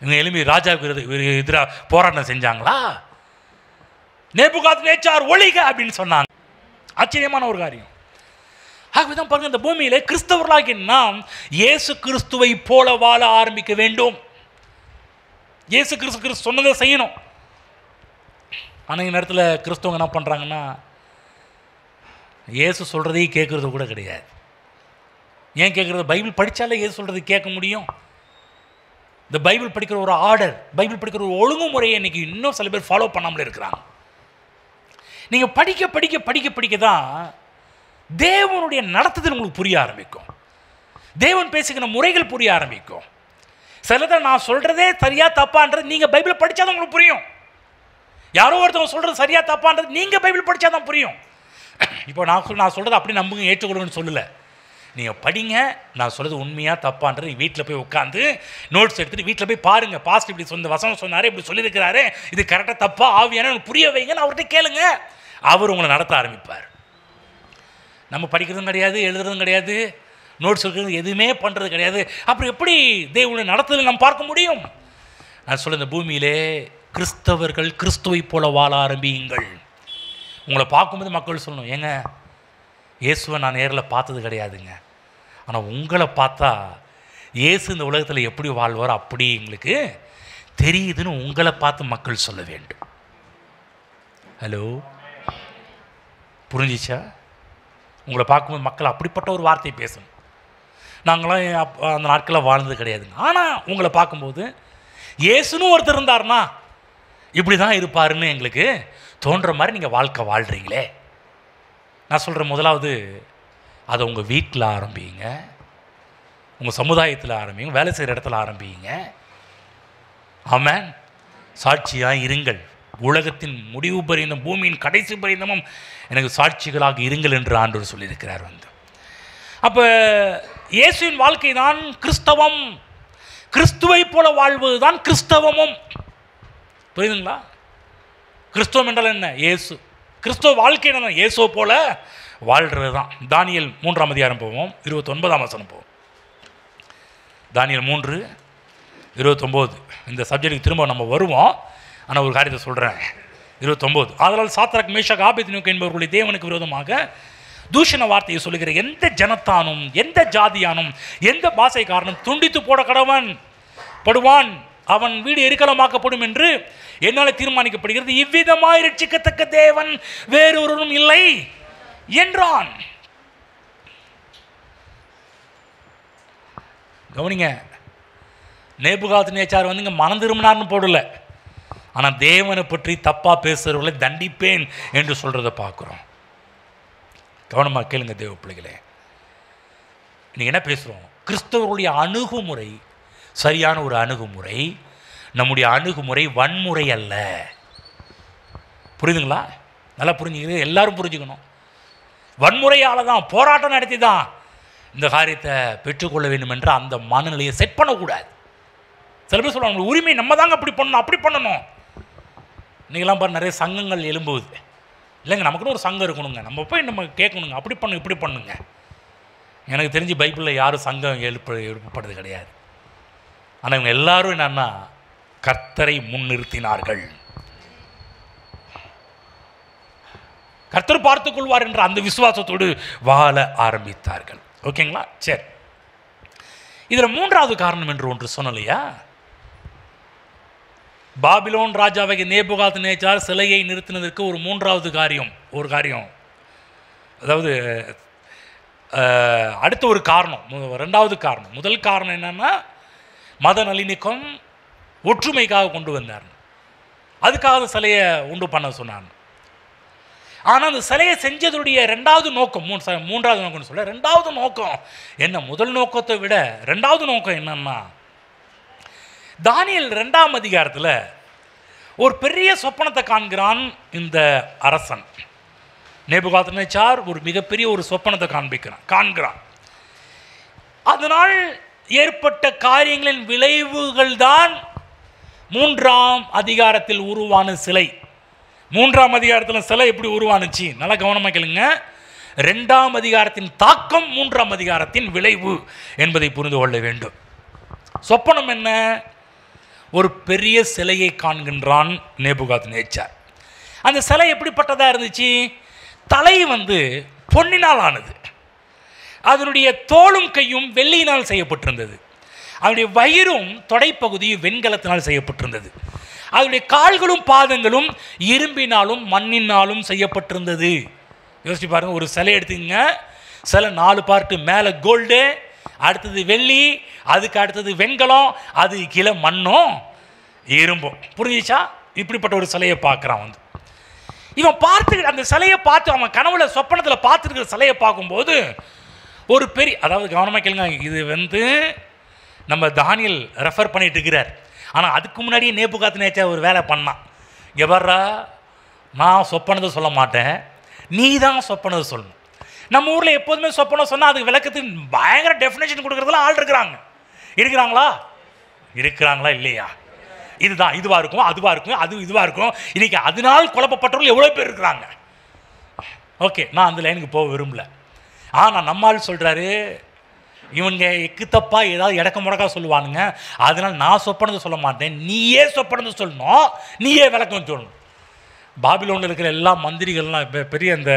இவங்க எழுப்பி ராஜாவுக்கு எதிராக போராட்டம் செஞ்சாங்களா? நேபுகாத்நேச்சார் ஒழிக அப்படின்னு சொன்னாங்க. ஆச்சரியமான ஒரு காரியம். ஆகவேதான் பாருங்க, இந்த பூமியிலே கிறிஸ்தவர்களாகிய நாம் இயேசு கிறிஸ்துவை போல வாழ ஆரம்பிக்க வேண்டும். இயேசு கிறிஸ்து சொன்னதை செய்யணும். ஆனால் இந்த நேரத்தில் கிறிஸ்தவங்க என்ன பண்ணுறாங்கன்னா, இயேசு சொல்கிறதையும் கேட்குறது கூட கிடையாது. ஏன் கேட்குறது? பைபிள் படித்தாலே இயேசு சொல்கிறது கேட்க முடியும். இந்த பைபிள் படிக்கிற ஒரு ஆர்டர், பைபிள் படிக்கிற ஒரு ஒழுங்குமுறையை இன்றைக்கி இன்னும் சில பேர் ஃபாலோ பண்ணாமல் இருக்கிறாங்க. நீங்கள் படிக்க படிக்க படிக்க படிக்க தான் தேவனுடைய நடத்துதல் உங்களுக்கு புரிய ஆரம்பிக்கும், தேவன் பேசுகிற முறைகள் புரிய ஆரம்பிக்கும். சிலதை நான் சொல்கிறதே சரியா தப்பான்றது நீங்கள் பைபிள் படித்தா தான் உங்களுக்கு புரியும். யாரோ ஒருத்தவங்க சொல்கிறது சரியா தப்பான்றது நீங்கள் பைபிள் படித்தா தான் புரியும். இப்போ நான் சொல்கிறது அப்படி நம்புங்க, ஏற்றுக்கொள்ளுங்கன்னு சொல்லலை. நீங்கள் படிங்க, நான் சொல்கிறது உண்மையாக தப்பான்றது வீட்டில் போய் உட்காந்து நோட்ஸ் எடுத்துகிட்டு வீட்டில் போய் பாருங்கள். பாஸ்ட் இப்படி சொன்ன வசனம் சொன்னார், இப்படி சொல்லியிருக்கிறாரு, இது கரெக்டாக தப்பா ஆவியான புரிய வைங்கன்னு அவர்கிட்ட கேளுங்க. அவர் உங்களை நடத்த ஆரம்பிப்பார். நம்ம படிக்கிறதும் கிடையாது, எழுதுறதும் கிடையாது, நோட்ஸ் இருக்கிறது எதுவுமே பண்ணுறது கிடையாது. அப்புறம் எப்படி தேவனுடைய நடத்துதல் நம்ம பார்க்க முடியும்? நான் சொல்ல, இந்த பூமியிலே கிறிஸ்தவர்கள் கிறிஸ்துவை போல வாழ ஆரம்பியுங்கள். உங்களை பார்க்கும்போது மக்கள் சொல்லணும், ஏங்க இயேசுவை நான் நேரில் பார்த்தது கிடையாதுங்க, ஆனால் உங்களை பார்த்தா இயேசு இந்த உலகத்தில் எப்படி வாழ்வார் அப்படி எங்களுக்கு தெரியுதுன்னு உங்களை பார்த்து மக்கள் சொல்ல வேண்டும். ஹலோ, புரிஞ்சிச்சா? உங்களை பார்க்கும்போது மக்கள் அப்படிப்பட்ட ஒரு வார்த்தையை பேசணும். நாங்களாம் அந்த நாட்களில் வாழ்ந்தது கிடையாதுங்க, ஆனால் உங்களை பார்க்கும்போது இயேசுன்னு ஒருத்தர் இருந்தார்னா இப்படி தான் இருப்பாருன்னு எங்களுக்கு தோன்ற மாதிரி நீங்கள் வாழ்க்கை வாழ்கிறீங்களே. நான் சொல்கிறேன், முதலாவது அதை உங்கள் வீட்டில் ஆரம்பிங்க, உங்கள் சமுதாயத்தில் ஆரம்பிங்க, வேலை செய்கிற இடத்துல ஆரம்பிங்க. ஆமென். சாட்சியாக இருங்கள். உலகத்தின் முடிவு பரியந்தம், பூமியின் கடைசி பரியந்தமும் எனக்கு சாட்சிகளாக இருங்கள் என்று ஆண்டவர் சொல்லியிருக்கிறார். அப்போ இயேசுவின் வாழ்க்கை தான் கிறிஸ்தவம். கிறிஸ்துவை போல வாழ்வது தான் கிறிஸ்தவமும். புரியுதுங்களா? கிறிஸ்தவம் என்றால் என்ன? இயேசு. கிறிஸ்தவ வாழ்க்கை என்ன? இயேசுவை போல வாழ்கிறது தான். தானியேல் 3ஆம் அதிகாரம் போவோம், 29ஆம் வசனம் போவோம். தானியேல் 3:29. இந்த சப்ஜெக்டுக்கு திரும்ப நம்ம வருவோம், ஆனால் ஒரு காரியத்தை சொல்கிறேன். 29. ஆதலால் சாத்ராக், மேஷாக், ஆபேத்நேகோ என்பவர்களுடைய தேவனுக்கு விரோதமாக தூஷண வார்த்தையை சொல்லுகிற எந்த ஜனத்தானும் எந்த ஜாதியானும் எந்த பாஷைக்காரனும் துண்டித்து போட கடவன் படுவான், அவன் வீடு எரிக்கலமாக்கப்படும் என்று என்னால் தீர்மானிக்கப்படுகிறது. இவ்விதமாய் ரட்சிக்கத்தக்க தேவன் வேறொருவரும் இல்லை என்றான். கவனிங்க, நேபுகாத்நேச்சார் வந்து இங்கே மனம் திரும்பினார்னு போடல, ஆனால் தேவனை பற்றி தப்பாக பேசுகிறவர்களை தண்டிப்பேன் என்று சொல்கிறத பார்க்குறோம். கவனமாக கேளுங்க தேவ பிள்ளைகளே. நீங்கள் என்ன பேசுகிறோம்? கிறிஸ்தவர்களுடைய அணுகுமுறை சரியான ஒரு அணுகுமுறை. நம்முடைய அணுகுமுறை வன்முறை அல்ல. புரியுதுங்களா? நல்லா புரிஞ்சுக்கிறது, எல்லாரும் புரிஞ்சுக்கணும். வன்முறையால் தான், போராட்டம் நடத்தி தான் இந்த காரியத்தை பெற்றுக்கொள்ள வேண்டும் என்ற அந்த மனநிலையை செட் பண்ணக்கூடாது. சில பேர் சொல்லுவாங்க, உரிமை நம்ம தாங்க அப்படி பண்ணணும், அப்படி பண்ணணும். இன்றைக்கெல்லாம் பாரு நிறைய சங்கங்கள் எழும்புவது. இல்லைங்க, நமக்குன்னு ஒரு சங்கம் இருக்கணுங்க, நம்ம போய் நம்ம கேட்கணுங்க, அப்படி பண்ணு இப்படி பண்ணுங்க. எனக்கு தெரிஞ்சு பைபிளில் யாரும் சங்கம் எழுப்பப்படுறது கிடையாது. ஆனால் இவங்க எல்லாரும் என்னன்னா கர்த்தரை முன்னிறுத்தினார்கள். கர்த்தர் பார்த்துக் கொள்வார் என்ற அந்த விசுவாசத்தோடு வாழ ஆரம்பித்தார்கள். ஓகேங்களா? சரி, இதில் மூன்றாவது காரணம் என்று ஒன்று சொன்னலையா? பாபிலோன் ராஜாவை நேபுகாத்நேச்சார் சிலையை நிறுத்தினதற்கு ஒரு மூன்றாவது காரியம், அதாவது அடுத்த ஒரு காரணம், ரெண்டாவது காரணம். முதல் காரணம் என்னன்னா மத நல்லிணக்கம், ஒற்றுமைக்காக கொண்டு வந்தார். அதுக்காக சிலையை உண்டு பண்ண சொன்னார். ஆனால் அந்த சிலையை செஞ்சதுடைய ரெண்டாவது நோக்கம், மூன்றாவது நோக்கம்னு சொல்ல, ரெண்டாவது நோக்கம் என்ன? முதல் நோக்கத்தை விட ரெண்டாவது நோக்கம் என்னன்னா, தானியேல் 2ஆம் அதிகாரத்தில் ஒரு பெரிய சொப்பனத்தை காண்கிறான் இந்த அரசன். நேபுகாத்நேச்சார் ஒரு மிகப்பெரிய ஒரு சொப்பனத்தை காண்கிறான். அதனால் ஏற்பட்ட காரியங்களின் விளைவுகள் தான் 3ஆம் அதிகாரத்தில் உருவான சிலை. 3ஆம் அதிகாரத்தில் சிலை எப்படி உருவானுச்சு? நல்லா கவனமாக கேளுங்க. 2ஆம் அதிகாரத்தின் தாக்கம் 3ஆம் அதிகாரத்தின் விளைவு என்பதை புரிந்து கொள்ள வேண்டும். சொப்பனம் என்ன? ஒரு பெரிய சிலையை காண்கின்றான் நேபுகாத்நேச்சார். அந்த சிலை எப்படிப்பட்டதாக இருந்துச்சு? தலை வந்து பொன்னினால் ஆனது, அதனுடைய தோளும் கையும் வெள்ளியினால் செய்யப்பட்டிருந்தது, அதனுடைய வயிறும் தொடைப்பகுதியும் வெண்கலத்தினால் செய்யப்பட்டிருந்தது, அதனுடைய கால்களும் பாதங்களும் இரும்பினாலும் மண்ணினாலும் செய்யப்பட்டிருந்தது. யோசிச்சு பாருங்க, ஒரு சிலை எடுத்துங்க, சிலை 4 பார்ட்டு, மேலே கோல்டு, அடுத்தது வெள்ளி, அதுக்கு அடுத்தது வெண்கலம், அது கீழே மண்ணும் இரும்பும். புரிஞ்சிச்சா? இப்படிப்பட்ட ஒரு சிலையை பார்க்குறான். வந்து இவன் பார்த்து அந்த சிலையை பார்த்து, அவன் கனவுல சொப்பனத்தில் பார்த்துருக்கிற சிலையை பார்க்கும்போது ஒரு பெரிய, அதாவது கவனமாக கேளுங்க, இது வந்து நம்ம தானியேல் ரெஃபர் பண்ணிட்டு இருக்கிறார். ஆனால் அதுக்கு முன்னாடியே நேபுகாத்நேச்சார் ஒரு வேலை பண்ணான். எவரா, நான் சொப்பனத்தை சொல்ல மாட்டேன், நீ தான் சொப்பனத்தை சொல்லணும். நம்ம ஊரில் எப்போதுமே சொப்பனம் சொன்னால் அதுக்கு விளக்கத்துக்கு பயங்கர டெஃபினேஷன் கொடுக்குறதுலாம் ஆள் இருக்கிறாங்களா இல்லையா? இதுதான் இதுவாக இருக்கும், அதுவாக இருக்கும், அது இதுவாக இருக்கும். இன்றைக்கி அதனால் குழப்பப்பட்டவர்கள் எவ்வளோ பேர் இருக்கிறாங்க. ஓகே, நான் அந்த லைனுக்கு போக விரும்பல. ஆனால் நம்மால் சொல்கிறாரு, இவங்க எக்கு தப்பாக ஏதாவது இடக்க முடக்கா சொல்லுவானுங்க, அதனால் நான் சொப்பனத்தை சொல்ல மாட்டேன், நீயே சொப்பனத்தை சொல்லணும், நீயே விளக்கம் சொல்லணும். பாபிலோனில் இருக்கிற எல்லா மந்திரிகள்லாம் இப்போ பெரிய இந்த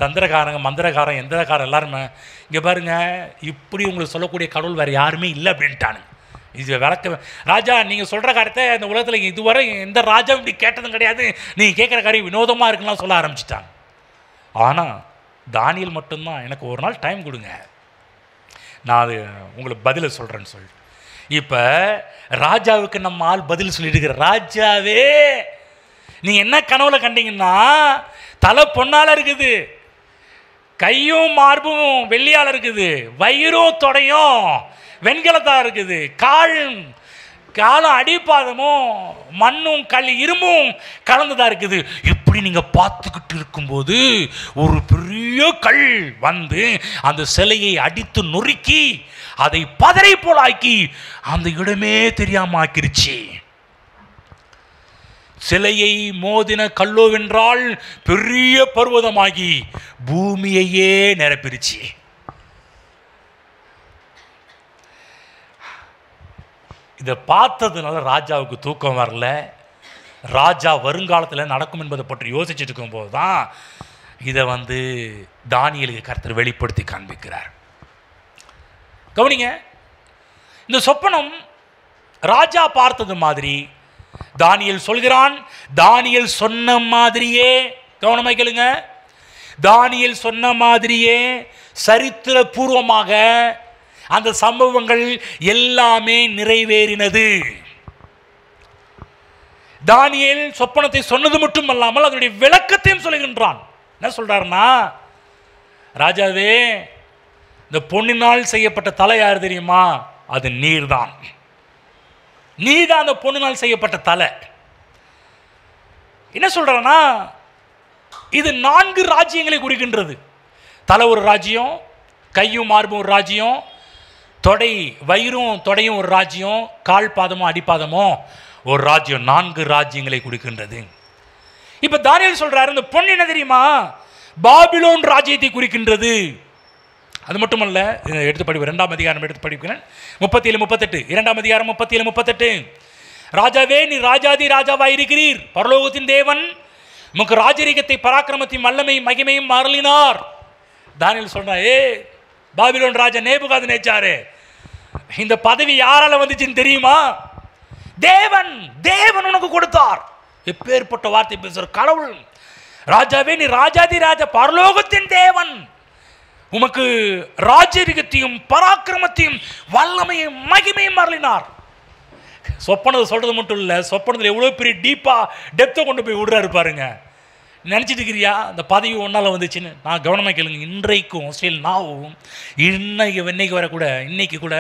தந்திரக்காரங்க, மந்திரக்காரன், எந்திரக்காரன் எல்லாருமே இங்கே பாருங்கள், இப்படி உங்களுக்கு சொல்லக்கூடிய கடவுள் வேறு யாருமே இல்லை அப்படின்ட்டானுங்க. இது விளக்க, ராஜா நீங்கள் சொல்கிற காரியத்தை இந்த உலகத்தில் இதுவரை எந்த ராஜாவும் இப்படி கேட்டதும் கிடையாது, நீங்கள் கேட்குற காரியம் வினோதமாக இருக்குலாம் சொல்ல ஆரம்பிச்சிட்டாங்க. ஆனால் தானியேல் மட்டும்தான், எனக்கு ஒரு நாள் டைம் கொடுங்க, நான் அது உங்களுக்கு பதிலை சொல்கிறேன்னு சொல்லி. இப்போ ராஜாவுக்கு நம்ம ஆள் பதில் சொல்லிட்டு இருக்கிற, ராஜாவே நீங்கள் என்ன கனவுல கண்டீங்கன்னா, தலை பொன்னால் இருக்குது, கையும் மார்பும் வெள்ளியால் இருக்குது, வயிறும் தொடையும் வெண்கலத்தாக இருக்குது, காலும் அடிப்பாதமும் மண்ணும் இரும்பும் கலந்துதான் இருக்குது. இப்படி நீங்கள் பார்த்துக்கிட்டு இருக்கும்போது ஒரு பெரிய கல் வந்து அந்த சிலையை அடித்து நொறுக்கி அதை பதரை போல் ஆக்கி அந்த இடமே தெரியாம ஆக்கிருச்சு. சிலையை மோதின கல்லோவென்றால் பெரிய பர்வதமாகி பூமியையே நிரப்பிருச்சு. இதை பார்த்ததுனால ராஜாவுக்கு தூக்கம் வரல. ராஜா வருங்காலத்தில் நடக்கும் என்பதை பற்றி யோசிச்சுட்டு இருக்கும்போது தான் இதை வந்து தானியேலுக்கு கர்த்தர் வெளிப்படுத்தி காண்பிக்கிறார். கவனிங்க, இந்த சொப்பனம் ராஜா பார்த்தது மாதிரி தானியேல் சொல்கிறான். தானியேல் சொன்ன மாதிரியே, கவனமாக கேளுங்க, தானியேல் சொன்ன மாதிரியே சரித்திர பூர்வமாக அந்த சம்பவங்கள் எல்லாமே நிறைவேறினது. தானியேல் சொப்பனத்தை சொன்னது மட்டும் அல்லாமல் அதனுடைய விளக்கத்தையும் சொல்லுகின்றான். என்ன சொல்றாருன்னா, ராஜாவே, இந்த பொன்னினால் செய்யப்பட்ட தலை யார் தெரியுமா? அது நீர்தான். நீதான் அந்த பொன்னினால் செய்யப்பட்ட தலை. என்ன சொல்றனா, இது 4 ராஜ்யங்களை குறிக்கின்றது. தலை ஒரு ராஜ்யம், கையும் மார்பும் ஒரு ராஜ்யம், தொடை வயிறும் தொடையும் ஒரு ராஜ்யம், கால் பாதமும் அடிப்பாதமும் ஒரு ராஜ்யம். 4 ராஜ்யங்களை குறிக்கின்றது. இப்ப தானியேல் சொல்றாரு, இந்த பொன் என்ன தெரியுமா? பாபிலோன் ராஜ்யத்தை குறிக்கின்றது. அது மட்டுமல்ல, எடுத்து படிப்பு 2ஆம் அதிகாரம் எடுத்து படிக்கிறேன். 37-38 2ஆம் அதிகாரம் 37-38. ராஜாவே, நீ ராஜாதி ராஜாவாய் இருக்கிறீர். பரலோகத்தின் தேவன் உமக்கு ராஜரீகத்தை பராக்கிரமத்தையும் வல்லமையும் மகிமையும் அருளினார். தானியேல் சொல்றான், ஏ பாபிலோன் ராஜா நேபுகாத்நேச்சாரே, இந்த பதவி யாரால வந்துச்சுன்னு தெரியுமா? தேவன் தேவன் உனக்கு கொடுத்தார். எப்பேற்பட்ட வார்த்தை பேசுற கடவுள். ராஜாவே, நீ ராஜாதி ராஜா, பரலோகத்தின் தேவன் உமக்கு ராஜரீகத்தையும் பராக்கிரமத்தையும் வல்லமையும் மகிமையும் அருளினார். சொப்பனது சொல்றது மட்டும் இல்லை, சொப்பனத்தில் எவ்வளோ பெரிய டீப்பாக டெப்த்தை கொண்டு போய் விடுறாரு பாருங்க. நினச்சிட்டு இருக்கிறியா இந்த பதவி ஒன்றால் வந்துச்சுன்னு? நான் கவனமாக கேளுங்க. இன்றைக்கும் ஸ்டில் நாவும் இன்னைக்கு வரக்கூட இன்னைக்கு கூட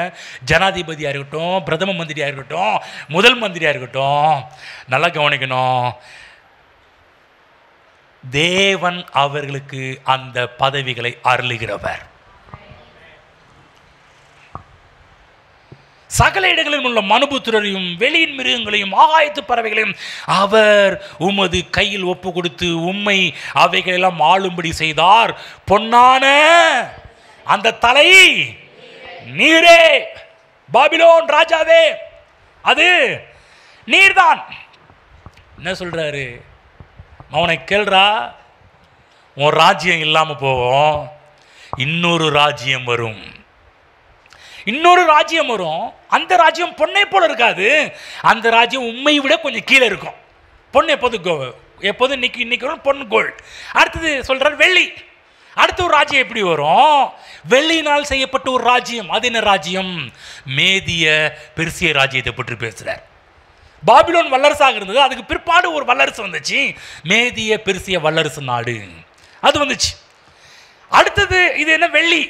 ஜனாதிபதியாக இருக்கட்டும், பிரதம மந்திரியாக இருக்கட்டும், முதல் மந்திரியாக இருக்கட்டும், நல்லா கவனிக்கணும். தேவன் அவர்களுக்கு அந்த பதவிகளை அருளுகிறவர். சகல இடங்களில் உள்ள மனுபுத்திரரையும் வெளியின் மிருகங்களையும் ஆகாயத்து பறவைகளையும் அவர் உமது கையில் ஒப்பு கொடுத்து உம்மை அவைகளெல்லாம் ஆளும்படி செய்தார். பொன்னான அந்த தலை நீரே. பாபிலோன் ராஜாவே, அது நீர்தான். என்ன சொல்றாரு? அவனை கேள்றா, உன் ராஜ்யம் இல்லாமல் போகும், இன்னொரு ராஜ்யம் வரும். இன்னொரு ராஜ்யம் வரும். அந்த ராஜ்யம் பொன்னை போல இருக்காது. அந்த ராஜ்யம் உண்மை விட கொஞ்சம் கீழே இருக்கும். பொன் எப்போதும் இன்னைக்கு வரும் பொன் கோல்டு. அடுத்தது சொல்றாரு வெள்ளி. அடுத்த ஒரு ராஜ்யம் எப்படி வரும்? வெள்ளியினால் செய்யப்பட்ட ஒரு ராஜ்யம். அது என்ன ராஜ்யம்? மேதிய பெர்சிய ராஜ்யத்தை பற்றி பேசுறார். பாபிலோன் வல்லரசாக இருந்தது, அதுக்கு பிற்பாடு ஒரு வல்லரசு வந்துச்சு, மேதிய பெர்சிய வல்லரசு நாடு, அது வந்துச்சு. அடுத்தது இது என்ன? வெள்ளி.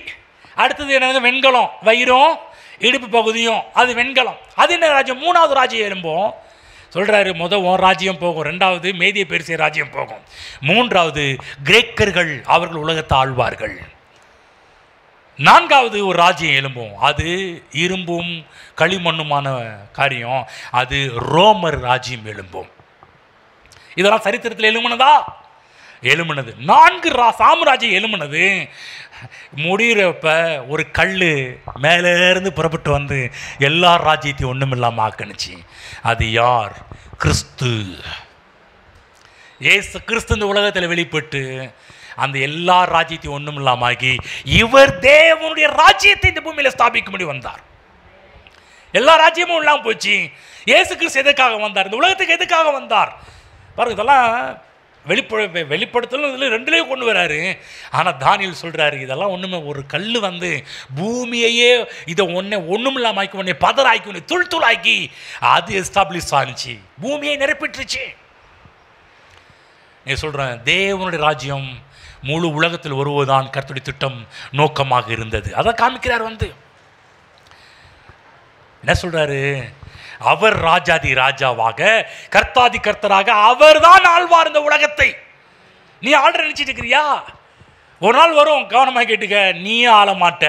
அடுத்தது என்ன? வெண்கலம். வயிறும் இடுப்பு பகுதியும் அது வெண்கலம். அது என்ன ராஜ்யம்? 3வது ராஜ்யம் எழும்போம். சொல்றாரு, முதல் ராஜ்யம் போகும், 2வது மேதிய பெர்சிய ராஜ்யம் போகும், 3வது கிரேக்கர்கள், அவர்கள் உலகத்தை ஆழ்வார்கள், 4வது ஒரு ராஜ்யம் எழும்பும். அது இரும்பும் களிமண்ணுமான காரியம், அது ரோமர் ராஜ்யம் எழும்பும். இதெல்லாம் சரித்திரத்தில் எழுமுனதா? எழுமுனது. 4 சாம்ராஜ்யம் எழுமுனது. முடிகிறப்ப ஒரு கல் மேலேருந்து புறப்பட்டு வந்து எல்லா ராஜ்யத்தையும் ஒன்றும் இல்லாமல் ஆக்கணுச்சு. அது யார்? கிறிஸ்து. ஏசு கிறிஸ்து இந்த உலகத்தில் வெளிப்பட்டு அந்த எல்லா ராஜ்யத்தையும் ஒன்றும் இல்லாமல் ஆகி இவர் தேவனுடைய ராஜ்யத்தை இந்த பூமியில் ஸ்தாபிக்கும்படி வந்தார். எல்லா ராஜ்யமும் இல்லாமல் போச்சு. ஏசு கிறிஸ்து எதுக்காக வந்தார்? இந்த உலகத்துக்கு எதுக்காக வந்தார் பாருங்க. இதெல்லாம் வெளிப்படுத்தலும் இதில் 2லேயும் கொண்டு வராரு. ஆனால் தானியேல் சொல்கிறாரு, இதெல்லாம் ஒன்றுமே, ஒரு கல் வந்து பூமியையே இதை ஒன்றும் இல்லாமல் ஆக்கி, உன்னை பதறாக்கி, உன்னை தூள் ஆக்கி அது எஸ்டாப்ளிஷ் ஆனிச்சு, பூமியை நிரப்பிட்டுருச்சு. நீ சொல்கிறேன், தேவனுடைய ராஜ்யம் முழு உலகத்தில் வருவதுதான் கர்த்தருடைய திட்டம் நோக்கமாக இருந்தது. அதை காமிக்கிறார். வந்து என்ன சொல்கிறாரு? அவர் ராஜாதி ராஜாவாக, கர்த்தாதி கர்த்தராக அவர் தான் ஆழ்வார் இந்த உலகத்தை. நீ ஆள்ற நினைச்சிட்டு இருக்கிறியா? ஒரு நாள் வரும், கவனமாக கேட்டுக்க. நீ ஆள மாட்ட,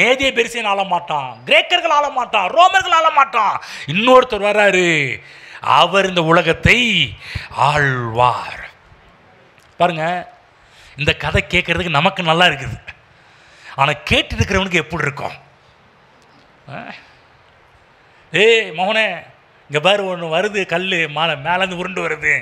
மேதிய பெர்சியன் ஆள மாட்டான், கிரேக்கர்கள் ஆள மாட்டான், ரோமர்கள் ஆள மாட்டான். இன்னொருத்தர் வர்றாரு, அவர் இந்த உலகத்தை ஆழ்வார். பாருங்க, இந்த கதை கேட்கறதுக்கு நமக்கு நல்லா இருக்குது. ஆனால் கேட்டு இருக்கிறவனுக்கு எப்படி இருக்கும்? ஏய் மோகனே, இங்கே பாரு, ஒன்று வருது, கல் மேலேருந்து உருண்டு வருது,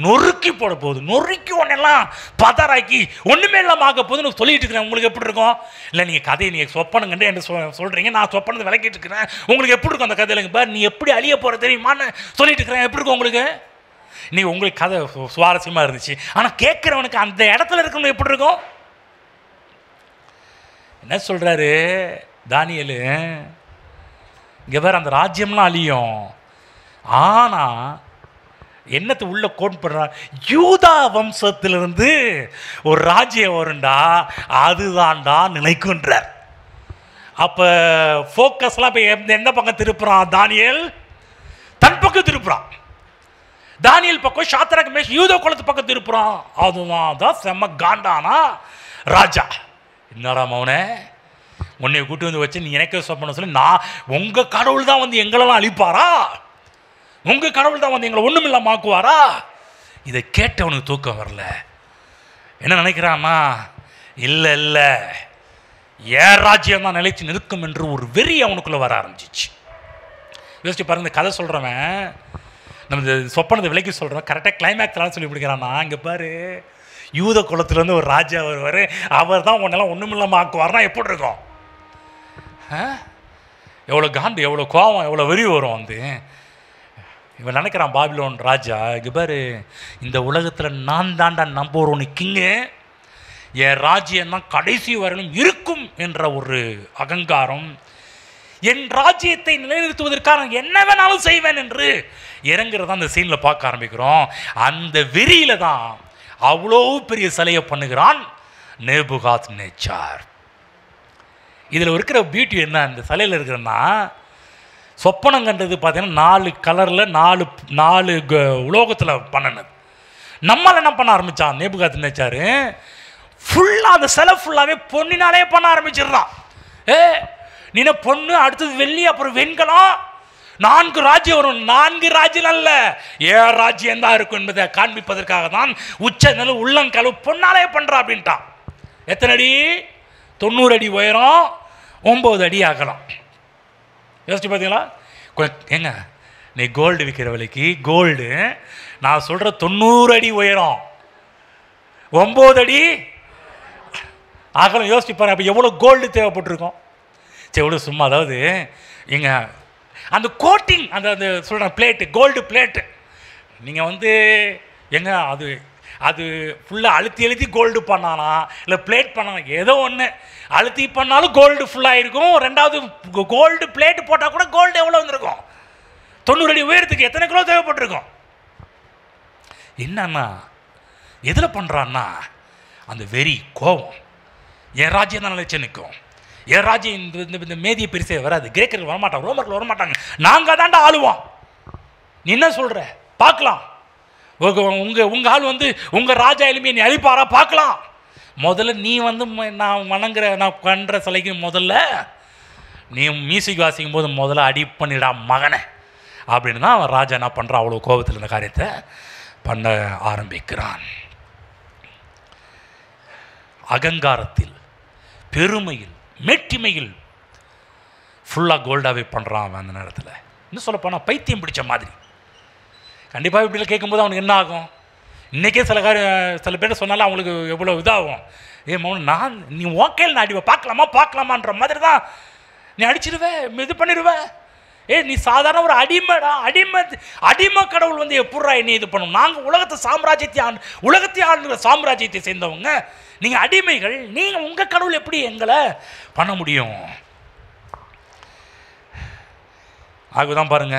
நொறுக்கி போட போகுது, நொறுக்கி ஒன்னெல்லாம் பதறாக்கி ஒன்றுமே இல்லாமல் ஆக்க போகுதுன்னு சொல்லிட்டு இருக்கிறேன். உங்களுக்கு எப்படி இருக்கும்? இல்லை, நீங்கள் கதையை நீங்கள் சொப்பனம் கண்டு என்ன சொல்கிறீங்க, நான் சொப்பனத்தை விளக்கிட்டு இருக்கிறேன். உங்களுக்கு எப்படி இருக்கும் அந்த கதையில்? பாரு, நீ எப்படி அழிய போகிற தெரியுமான்னு சொல்லிட்டு இருக்கிறேன். எப்படி இருக்கும் உங்களுக்கு? நீ உங்களுக்கு கதை சுவாரஸ்யமாக இருந்துச்சு, ஆனால் கேட்குறவனுக்கு அந்த இடத்துல இருக்கவனுக்கு எப்படி இருக்கும்? என்ன சொல்கிறாரு? தானியேலு இங்கே வேறு அந்த ராஜ்யம்லாம் அழியும், ஆனால் என்னத்தை உள்ள கோட் பண்ணுறான், யூதா வம்சத்திலிருந்து ஒரு ராஜ்யம் வருண்டா, அதுதான்டா நிலைக்குன்றார். அப்போ ஃபோக்கஸ்லாம் இப்போ எந்த பக்கம் திருப்புறான் தானியேல்? தன் பக்கம் திருப்புறான். தானியேல் பக்கம் சாத்ராக் மேஷாக் யூதா குலத்து பக்கம் திருப்புறான். அதுதான் செம்ம காண்டானா ராஜா. என்னடா மௌனே, உன்னை கூட்டி வந்து வச்சு நீ எனக்கே சொப்பன சொல்லி, நான் உங்கள் கடவுள் தான் வந்து எங்களெல்லாம் அழிப்பாரா? உங்கள் கடவுள் தான் வந்து எங்களை ஒன்றும் இல்லாமல் ஆக்குவாரா? இதை கேட்டவனுக்கு தூக்கம் வரல. என்ன நினைக்கிறான்னா, இல்லை இல்லை ஏன் ராஜ்யம் தான் நிலைச்சு நிற்கும் என்று ஒரு வெறி அவனுக்குள்ளே வர ஆரம்பிச்சிச்சு. யோசிச்சு பாருங்க, இந்த கதை சொல்கிறவன் நம்ம இந்த சொப்பனத்தை விலைக்கு சொல்கிறோம், கரெக்டாக கிளைமேக்ஸ்லாம் சொல்லி பிடிக்கிறான்னா, இங்கே பாரு யூத குலத்துலேருந்து ஒரு ராஜா வருவார், அவர் தான் உன்னெல்லாம் ஒன்றும் இல்லாமல் ஆக்குவார்னா எப்படி இருக்கும்? எவ்வளோ காண்டு, எவ்வளோ கோபம், எவ்வளோ வெறி வரும். வந்து இவன் நினைக்கிறான் பாபிலோன் ராஜா, இங்கே பாரு இந்த உலகத்தில் நான் தாண்டா நம்பர் ஒன்று கிங்கு, என் ராஜ்யம் தான் கடைசி வரையிலும் இருக்கும் என்ற ஒரு அகங்காரம், என் ராஜ்யத்தை நிலைநிறுத்துவதற்காக என்ன வேணாலும் செய்வேன் என்று இறங்குறத அந்த சீனில் பார்க்க ஆரம்பிக்கிறோம். அந்த வெறியில தான் அவ்வளோ பெரிய சிலையை பண்ணுகிறான் நேபுகாத்நேச்சார். இதில் இருக்கிற பியூட்டி என்ன, இந்த சிலையில் இருக்கிறன்னா, சொப்பனம் கண்டது பார்த்தீங்கன்னா 4 கலரில் 4 உலோகத்தில் பண்ணினது. நம்மளால் என்ன பண்ண ஆரம்பித்தான் நேபுகாத்நேச்சார், ஃபுல்லாக அந்த சிலை ஃபுல்லாகவே பொன்னினாலே பண்ண ஆரம்பிச்சிடுறான். நீ பொண்ணு, அடுத்தது வெள்ளி, அப்புறம் வெண்கலம், 4 ராஜ்யம் வரும். 4 ராஜ்யம் அல்ல, 7 ராஜ்யம் தான் இருக்கும் என்பதை காண்பிப்பதற்காக தான் உச்ச நில உள்ளங்கலவு பொன்னாலே பண்ணுறா அப்படின்ட்டான். எத்தனை அடி? 90 அடி உயரம், 9 அடி அகலம். யோசிச்சு பார்த்தீங்களா? ஏங்க நீ கோல்டு விற்கிற விலைக்கு கோல்டு நான் சொல்கிற 90 அடி உயரம், 9 அடி அகலம். யோசிச்சு பாருங்க, அப்போ எவ்வளோ கோல்டு தேவைப்பட்டிருக்கும். சரி எவ்வளோ சும்மா, அதாவது எங்க அந்த கோட்டிங், அந்த அந்த சொல்கிற பிளேட்டு, கோல்டு பிளேட்டு, நீங்கள் வந்து எங்க அது ஃபுல்லாக அழுத்தி கோல்டு பண்ணானா இல்லை பிளேட் பண்ணானா, ஏதோ ஒன்று அழுத்தி பண்ணாலும் கோல்டு ஃபுல்லாக இருக்கும். ரெண்டாவது கோல்டு பிளேட்டு போட்டால் கூட கோல்டு எவ்வளோ வந்திருக்கும்? 90 அடி உயரத்துக்கு எத்தனை கிலோ தேவைப்பட்டிருக்கும்? என்னன்னா எதில் பண்ணுறான்னா அந்த வெறி கோபம். என் ராஜ்யம் தான் நிலைச்சு நிற்கும், என் ராஜ்யம் இந்த மேதிய பெருசே வராது, கிரேக்கர்கள் வரமாட்டாங்க, ரோமர்கள் வரமாட்டாங்க, நாங்கள் தாண்டா ஆளுவோம். நீ என்ன சொல்கிற பார்க்கலாம், உங்கள் ஆள் வந்து உங்கள் ராஜா எலுமையை நீ அழிப்பாரா பார்க்கலாம். முதல்ல நீ வந்து நான் வணங்குற நான் பண்ணுற சிலைக்கு முதல்ல நீ மியூசிக் வாசிக்கும் போது முதல்ல அடி பண்ணிடா மகனை அப்படின்னு தான் அவன் ராஜா என்ன பண்ணுறான், அவ்வளோ கோபத்தில் இந்த காரியத்தை பண்ண ஆரம்பிக்கிறான். அகங்காரத்தில், பெருமையில், மேட்டிமையில் ஃபுல்லாக கோல்டாகவே பண்ணுறான் அவன் அந்த நேரத்தில். இன்னும் சொல்லப்போனால் பைத்தியம் பிடிச்ச மாதிரி. கண்டிப்பாக இப்படிலாம் கேட்கும்போது அவனுக்கு என்ன ஆகும்? இன்றைக்கே சில பேர் சொன்னாலும் அவங்களுக்கு எவ்வளோ இதாகும். மௌனம், நான் நீ ஓகேல நான் அடிவ பார்க்கலாமான்ற மாதிரி தான் நீ அடிச்சிடுவேன், இது பண்ணிடுவேன். நீ சாதாரண ஒரு அடிமைடா, அடிமை கடவுள் வந்து எப்படா என்ன இது பண்ணும்? நாங்கள் உலகத்தை ஆளுகிற சாம்ராஜ்யத்தை சேர்ந்தவங்க, நீங்கள் அடிமைகள், நீங்கள் உங்கள் கடவுள் எப்படி எங்களை பண்ண முடியும்? ஆகுதான் பாருங்க,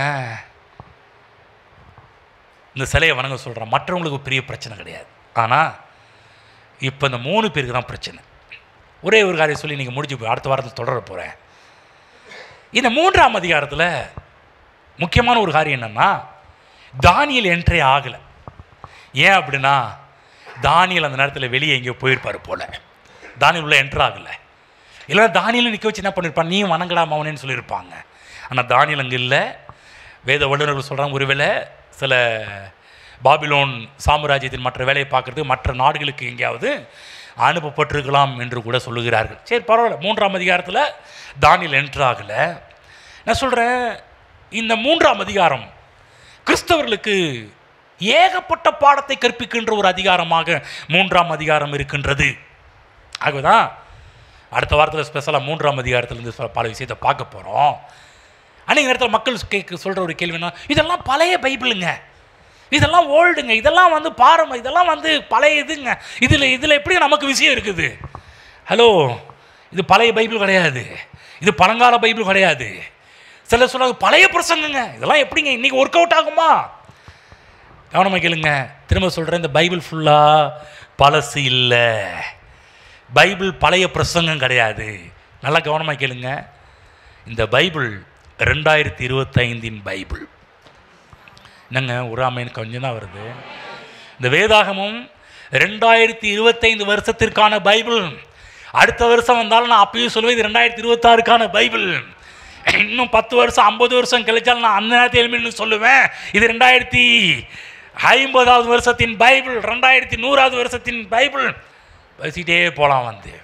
இந்த சிலையை வணங்க சொல்கிறேன். மற்றவங்களுக்கு பெரிய பிரச்சனை கிடையாது, ஆனால் இப்போ இந்த 3 பேருக்கு தான் பிரச்சனை. ஒரே ஒரு காரியம் சொல்லி நீங்கள் முடிஞ்சு போய் அடுத்த வாரத்தில் தொடர போகிறேன். இந்த 3ஆம் அதிகாரத்தில் முக்கியமான ஒரு காரியம் என்னென்னா, தானியேல் என்ட்ரே ஆகலை. ஏன் அப்படின்னா, தானியேல் அந்த நேரத்தில் வெளியே எங்கேயோ போயிருப்பார் போல். தானியேல் உள்ள என்ட்ரு ஆகலை. இல்லைன்னா தானியேல் நிற்க வச்சு என்ன பண்ணியிருப்பான், நீ வணங்கலாம் அவனேன்னு சொல்லியிருப்பாங்க. ஆனால் தானியேல் அங்கே இல்லை. வேத வல்லுநர்கள் சொல்கிறாங்க, ஒருவேளை சில பாபிலோன் சாம்ராஜ்யத்தின் மற்ற வேலையை பார்க்குறதுக்கு மற்ற நாடுகளுக்கு எங்கேயாவது அனுப்பப்பட்டிருக்கலாம் என்று கூட சொல்லுகிறார்கள். சரி பரவாயில்ல, 3ஆம் அதிகாரத்தில் தானியேல் என்ட்ரு ஆகலை. நான் சொல்கிறேன், இந்த 3ஆம் அதிகாரம் கிறிஸ்தவர்களுக்கு ஏகப்பட்ட பாடத்தை கற்பிக்கின்ற ஒரு அதிகாரமாக 3ஆம் அதிகாரம் இருக்கின்றது. ஆகவேதான் அடுத்த வாரத்தில் ஸ்பெஷலாக 3ஆம் அதிகாரத்திலேருந்து பல விஷயத்தை பார்க்க போகிறோம். அன்றைக்கு நேரத்தில் மக்கள் சொல்கிற ஒரு கேள்வினா, இதெல்லாம் பழைய பைபிளுங்க, இதெல்லாம் ஓல்டுங்க, இதெல்லாம் வந்து பாரம்பரியம், இதெல்லாம் வந்து பழைய இதுங்க, இதில் எப்படி நமக்கு விஷயம் இருக்குது? ஹலோ, இது பழைய பைபிள் கிடையாது, இது பழங்கால பைபிள் கிடையாது. சிலர் சொல்றாங்க பழைய பிரசங்கங்க, இதெல்லாம் எப்படிங்க இன்னைக்கு ஒர்க் அவுட் ஆகுமா? கவனமாக கேளுங்க, திரும்ப சொல்கிறேன், இந்த பைபிள் ஃபுல்லாக பழசு இல்லை, பைபிள் பழைய பிரசங்கம் கிடையாது. நல்லா கவனமாக கேளுங்க, இந்த பைபிள் 2025 பைபிள். என்னங்க ஒரு ஆமைன்னு கொஞ்சம் தான் வருது. இந்த வேதாகமும் 2025 வருஷத்திற்கான பைபிள். அடுத்த வருஷம் வந்தாலும் நான் அப்பயும் சொல்லுவேன் இது 2026க்கான பைபிள். இன்னும் 10 வருஷம் 50 வருஷம் கழிச்சாலும் நான் அந்த நேரத்தில் எழுமின்னு சொல்லுவேன் இது 2050வது வருஷத்தின் பைபிள், 2100வது வருஷத்தின் பைபிள். பேசிக்கிட்டே போகலாம் வந்து.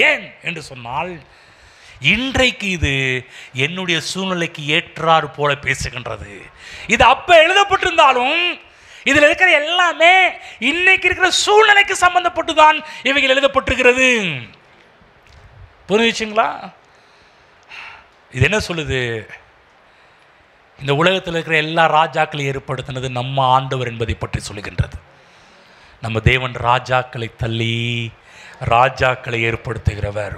ஏன் என்று சொன்னால் இன்றைக்கு இது என்னுடைய சூழ்நிலைக்கு ஏற்றாறு போல பேசுகின்றது. இது அப்போ எழுதப்பட்டிருந்தாலும் இதில் இருக்கிற எல்லாமே இன்னைக்கு இருக்கிற சூழ்நிலைக்கு சம்பந்தப்பட்டு தான் இவைகள் எழுதப்பட்டிருக்கிறது. புரிஞ்சுச்சுங்களா? இது என்ன சொல்லுது? இந்த உலகத்தில் இருக்கிற எல்லா ராஜாக்களையும் ஏற்படுத்தினது நம்ம ஆண்டவர் என்பதை பற்றி சொல்லுகின்றது. நம்ம தேவன் ராஜாக்களை தள்ளி ராஜாக்களை ஏற்படுத்துகிறவர்.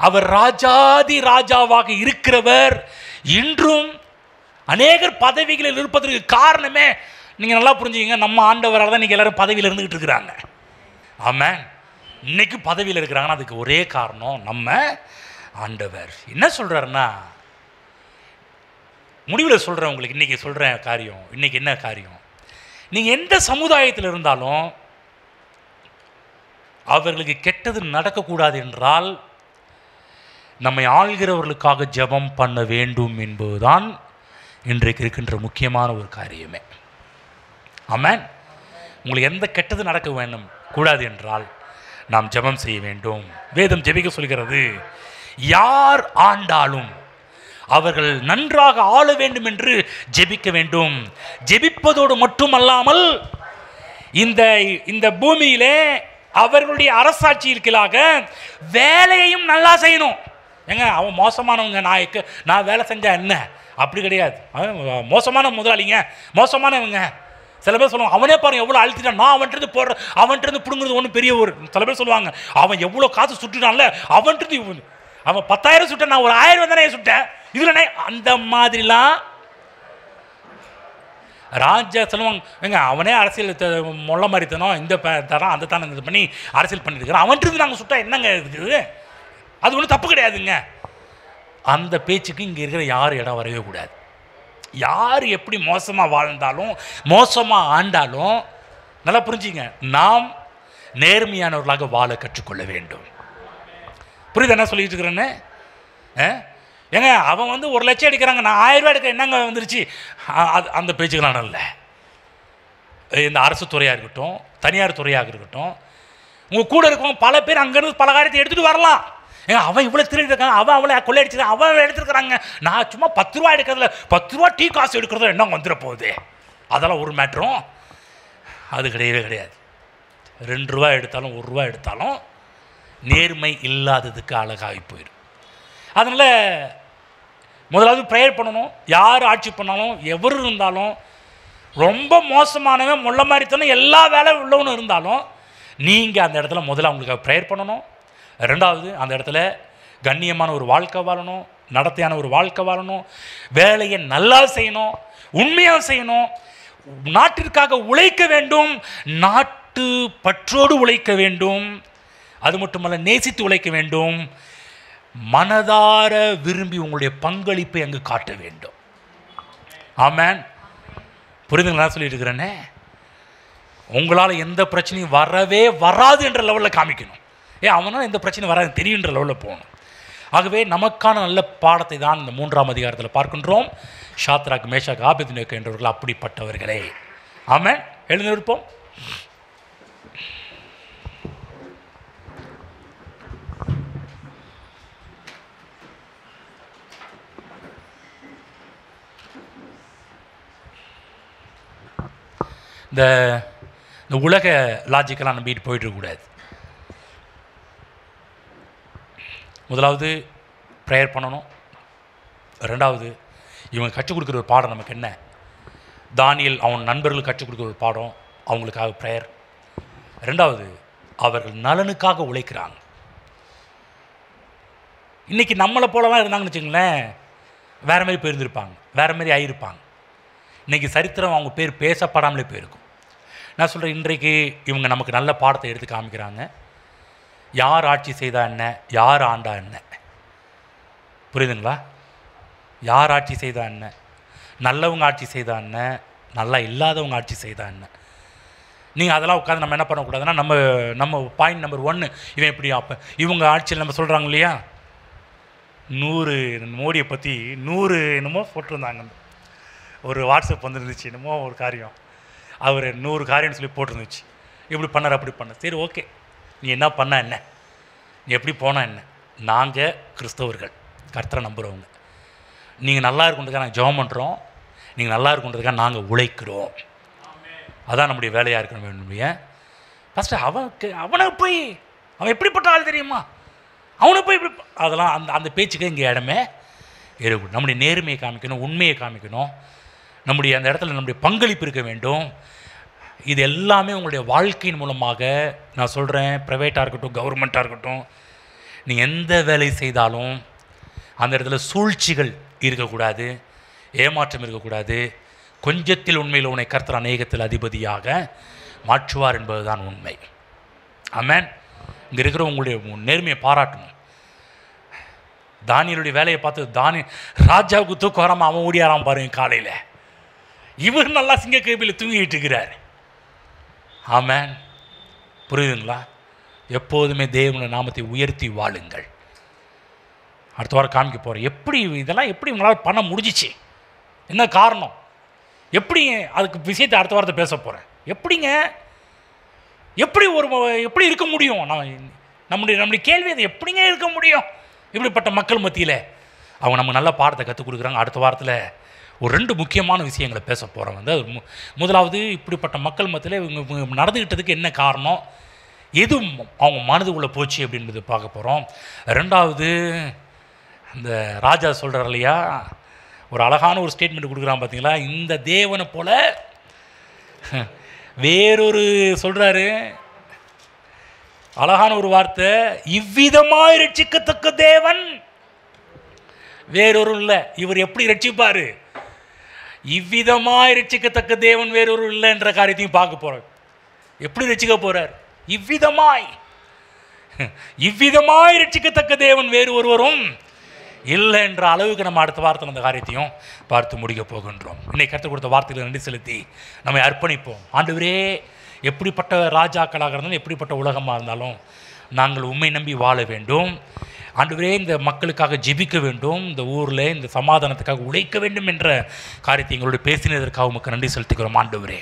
அவர் ராஜாதி ராஜாவாக இருக்கிறவர். இன்றும் அநேகர் பதவிகளில் இருப்பதற்கு காரணமே நீங்கள் நல்லா புரிஞ்சுக்கங்க, நம்ம ஆண்டவரால் தான் நீங்கள் எல்லாரும் பதவியில் இருந்துகிட்டு இருக்கிறாங்க. ஆமாம், இன்னைக்கு பதவியில் இருக்கிறாங்கன்னா அதுக்கு ஒரே காரணம் நம்ம ஆண்டவர். என்ன சொல்கிறாருன்னா, முடிவில் சொல்கிறேன் உங்களுக்கு, இன்றைக்கி சொல்கிறேன் காரியம். இன்றைக்கி என்ன காரியம்? நீங்கள் எந்த சமுதாயத்தில் இருந்தாலும் அவர்களுக்கு கெட்டது நடக்கக்கூடாது என்றால் நம்மை ஆள்கிறவர்களுக்காக ஜெபம் பண்ண வேண்டும் என்பதுதான் இன்றைக்கு இருக்கின்ற முக்கியமான ஒரு காரியமே. ஆமென். உங்களுக்கு எந்த கெட்டது நடக்க வேண்டும் கூடாது என்றால் நாம் ஜெபம் செய்ய வேண்டும். வேதம் ஜெபிக்க சொல்கிறது. யார் ஆண்டாலும் அவர்கள் நன்றாக ஆள வேண்டும் என்று ஜெபிக்க வேண்டும். ஜெபிப்பதோடு மட்டுமல்லாமல் இந்த பூமியிலே அவர்களுடைய அரசாட்சியிற்காக வேலையையும் நல்லா செய்யணும். ஏங்க அவன் மோசமானவங்க, நான் வேலை செஞ்சா என்ன? அப்படி கிடையாது. மோசமான முதலாளிங்க, மோசமானவங்க. சில பேர் சொல்லுவாங்க அவனே பாருங்க எவ்வளோ அழுத்திட்டான், நான் அவன்கிட்ட போடுறேன், அவன்கிட்ட பிடுங்குறது ஒன்றும் பெரிய ஒரு. சில பேர் சொல்லுவாங்க அவன் எவ்வளோ காசு சுட்டுட்டான்ல, அவன்கிட்ட அவன் 10,000 சுட்டேன், நான் ஒரு 1000 தானே சுட்டேன், இதுலனே அந்த மாதிரிலாம் ராஜா சொல்லுவாங்க. ஏங்க அவனே அரசியல் மொள்ள மாதிரி தானோ, இந்த தரம் அந்த தானே இது பண்ணி அரசியல் பண்ணிட்டு இருக்கிறான், அவன்கிட்ட நாங்கள் சுட்டா என்னங்க இருக்குது? அது ஒன்றும் தப்பு கிடையாதுங்க. அந்த பேச்சுக்கு இங்கே இருக்கிற யார் இடம் வரவே கூடாது. யார் எப்படி மோசமாக வாழ்ந்தாலும் மோசமாக ஆண்டாலும் நல்லா புரிஞ்சுங்க, நாம் நேர்மையானவர்களாக வாழ கற்றுக்கொள்ள வேண்டும். புரியுது என்ன சொல்லிட்டு இருக்கிறேன்னு? ஏங்க அவன் வந்து 1 லட்சம் எடுக்கிறாங்க, நான் 1000 ரூபா எடுக்க என்னங்க வந்துருச்சு? அந்த பேச்சுக்கெல்லாம் இல்லை. இந்த அரசு துறையாக இருக்கட்டும், தனியார் துறையாக இருக்கட்டும், உங்கள் கூட இருக்கவங்க பல பேர் அங்கேருந்து பல காரியத்தை எடுத்துகிட்டு வரலாம். ஏங்க அவன் இவ்வளோ திருடி இருக்காங்க, அவன் அவளை கொள்ளையடிச்சிருக்கான், அவன் எடுத்துருக்கிறாங்க, நான் சும்மா 10 ரூபா எடுக்கிறதுல 10 ரூபா டீ காசு எடுக்கிறதுல என்ன வந்துட போகுது? அதெல்லாம் ஒரு மேட்டரும் அது கிடையவே கிடையாது. 2 ரூபா எடுத்தாலும் 1 ரூபா எடுத்தாலும் நேர்மை இல்லாததுக்கு அழகாகி போயிடும். அதனால் முதலாவது ப்ரேயர் பண்ணணும். யார் ஆட்சி பண்ணாலும் எவர் இருந்தாலும், ரொம்ப மோசமானவன் முள்ள மாதிரி தானே எல்லா வேலை உள்ளவனும் இருந்தாலும் நீங்கள் அந்த இடத்துல முதல்ல அவங்களுக்கு ப்ரேயர் பண்ணணும். 2வது அந்த இடத்துல கண்ணியமான ஒரு வாழ்க்கை வாழணும், நடத்தையான ஒரு வாழ்க்கை வாழணும், வேலையை நல்லா செய்யணும், உண்மையாக செய்யணும், நாட்டிற்காக உழைக்க வேண்டும், நாட்டு பற்றோடு உழைக்க வேண்டும், அது மட்டுமல்ல நேசித்து உழைக்க வேண்டும், மனதார விரும்பி உங்களுடைய பங்களிப்பை அங்கு காட்ட வேண்டும். ஆமென். புரிதுங்களா சொல்லிட்டு இருக்கிறேன்னே? உங்களால் எந்த பிரச்சனையும் வரவே வராது என்ற லெவலில் காமிக்கணும். அவனால் எந்த பிரச்சனையும் வராது தெரியுன்ற லெவலில் போகணும். ஆகவே நமக்கான நல்ல பாடத்தை தான் இந்த 3ஆம் அதிகாரத்தில் பார்க்கின்றோம். ஷாத்ராக், மேஷாக், ஆபேத்நேகோ என்றவர்கள் அப்படிப்பட்டவர்களே. ஆமென். எழுந்து நிற்போம். இந்த உலக லாஜிக்கெல்லாம் நம்பிட்டு போயிட்டுருக்கக்கூடாது. முதலாவது ப்ரேயர் பண்ணணும். 2வது இவங்க கற்றுக் கொடுக்குற ஒரு பாடம் நமக்கு என்ன? தானியேல் அவன் நண்பர்களுக்கு கற்றுக் கொடுக்குற ஒரு பாடம், அவங்களுக்காக ப்ரேயர். 2வது அவர்கள் நலனுக்காக உழைக்கிறாங்க. இன்றைக்கி நம்மளை போலலாம் இருந்தாங்கன்னு வச்சுங்களேன், வேறு மாதிரி போயிருந்துருப்பாங்க, வேறு மாதிரி ஆகியிருப்பாங்க. இன்றைக்கி சரித்திரம் அவங்க பேர் பேசப்படாமலே போயிருக்கும். நான் சொல்கிறேன், இன்றைக்கு இவங்க நமக்கு நல்ல பாடத்தை எடுத்து காமிக்கிறாங்க. யார் ஆட்சி செய்தா என்ன, யார் ஆண்டா என்ன, புரியுதுங்களா? யார் ஆட்சி செய்தா என்ன, நல்லவங்க ஆட்சி செய்தா என்ன, நல்லா இல்லாதவங்க ஆட்சி செய்தா என்ன. நீங்கள் அதெல்லாம் உட்காந்து நம்ம என்ன பண்ணக்கூடாதுன்னா, நம்ம பாயிண்ட் நம்பர் 1, இவன் எப்படி அப்போ இவங்க ஆட்சியில் நம்ம சொல்கிறாங்க இல்லையா, 100 மோடியை பற்றி 100 என்னமோ போட்டிருந்தாங்க. ஒரு வாட்ஸ்அப் வந்துருந்துச்சு, என்னமோ ஒரு காரியம், அவர் 100 காரியம்னு சொல்லி போட்டிருந்துச்சு. இப்படி பண்ணார், அப்படி பண்ண. சரி, ஓகே, நீ என்ன பண்ண என்ன, நீ எப்படி போனால் என்ன. நாங்கள் கிறிஸ்தவர்கள், கர்த்தரை நம்புகிறவங்க. நீங்கள் நல்லா இருக்குன்றதுக்காக நாங்கள் ஜெபம் பண்ணுறோம், நீங்கள் நல்லா இருக்குன்றதுக்காக நாங்கள் உழைக்கிறோம். அதான் நம்முடைய வேலையாக இருக்கணும் வேணும்லையே. ஃபஸ்ட்டு அவனை போய் அவன் எப்படிப்பட்ட ஆள் தெரியுமா, அவனை போய் இப்படி அதெல்லாம் அந்த பேச்சுக்கு இங்கே இடமே இருக்கணும். நம்முடைய நேர்மையை காமிக்கணும், உண்மையை காமிக்கணும், நம்முடைய அந்த இடத்துல நம்முடைய பங்களிப்பு இருக்க வேண்டும். இது எல்லாமே உங்களுடைய வாழ்க்கையின் மூலமாக நான் சொல்கிறேன். ப்ரைவேட்டாக இருக்கட்டும், கவர்மெண்ட்டாக இருக்கட்டும், நீங்கள் எந்த வேலை செய்தாலும் அந்த இடத்துல சூழ்ச்சிகள் இருக்கக்கூடாது, ஏமாற்றம் இருக்கக்கூடாது. கொஞ்சத்தில் உண்மையில் உன்னை கர்த்தர் அநேகத்தில் அதிபதியாக மாற்றுவார் என்பது தான் உண்மை. ஆமென். இங்கே இருக்கிற உங்களுடைய நேர்மையை பாராட்டணும். தானியலுடைய வேலையை பார்த்து ராஜாவுக்கு தூக்கம் வராமல் அவன் ஓடியாராம் பாருங்க காலையில். இவர் நல்லா சிங்கக்கேபியில் தூங்கிட்டு இருக்கிறார். ஆமென். புரியுதுங்களா? எப்போதுமே தேவனுடைய நாமத்தை உயர்த்தி வாழுங்கள். அடுத்த வாரம் காமிக்க போகிறேன் எப்படி இதெல்லாம் எப்படி உங்களால் பண்ண முடிஞ்சிச்சு, என்ன காரணம், எப்படி அதுக்கு விஷயத்தை அடுத்த வாரத்தை பேச போகிறேன். எப்படிங்க, எப்படி இருக்க முடியும், நம்முடைய கேள்வி அது எப்படிங்க இருக்க முடியும் இப்படிப்பட்ட மக்கள் மத்தியில். அவங்க நமக்கு நல்ல பாடத்தை கற்றுக் கொடுக்குறாங்க. அடுத்த வாரத்தில் ஒரு 2 முக்கியமான விஷயங்களை பேச போகிறோம். வந்து முதலாவது, இப்படிப்பட்ட மக்கள் மத்தியில் இவங்க நடந்துக்கிட்டதுக்கு என்ன காரணம், எது அவங்க மனதுக்குள்ளே போச்சு அப்படின்றது பார்க்க போகிறோம். 2வது, இந்த ராஜா சொல்கிறார் இல்லையா, ஒரு அழகான ஒரு ஸ்டேட்மெண்ட் கொடுக்குறான் பார்த்தீங்களா, இந்த தேவனை போல் வேறொரு சொல்கிறாரு அழகான ஒரு வார்த்தை, இவ்விதமாய் ரட்சிக்கத்தக்க தேவன் வேறொரு இல்லை. இவர் எப்படி ரட்சிப்பார், இவ்விதமாய் ரட்சிக்கத்தக்க தேவன் வேறொரு இல்லை என்ற காரியத்தையும் பார்க்க போகிறார். எப்படி ரட்சிக்க போகிறார், இவ்விதமாய் ரட்சிக்கத்தக்க தேவன் வேறு ஒருவரும் இல்லை என்ற அளவுக்கு நம்ம அடுத்த வாரத்தில் அந்த காரியத்தையும் பார்த்து முடிக்க போகின்றோம். இன்னைக்கு கற்றுக் கொடுத்த வார்த்தைகளை நன்றி செலுத்தி நம்மை அர்ப்பணிப்போம். ஆண்டவரே, எப்படிப்பட்ட ராஜாக்களாக இருந்தாலும், எப்படிப்பட்ட உலகமாக இருந்தாலும் நாங்கள் உம்மை நம்பி வாழ வேண்டும். ஆண்டவரே, இந்த மக்களுக்காக ஜெபிக்க வேண்டும், இந்த ஊரில் இந்த சமாதானத்துக்காக உழைக்க வேண்டும் என்ற காரியத்தை எங்களோடு பேசினதற்காக உமக்கு நன்றி செலுத்துகிறோம் ஆண்டவரே.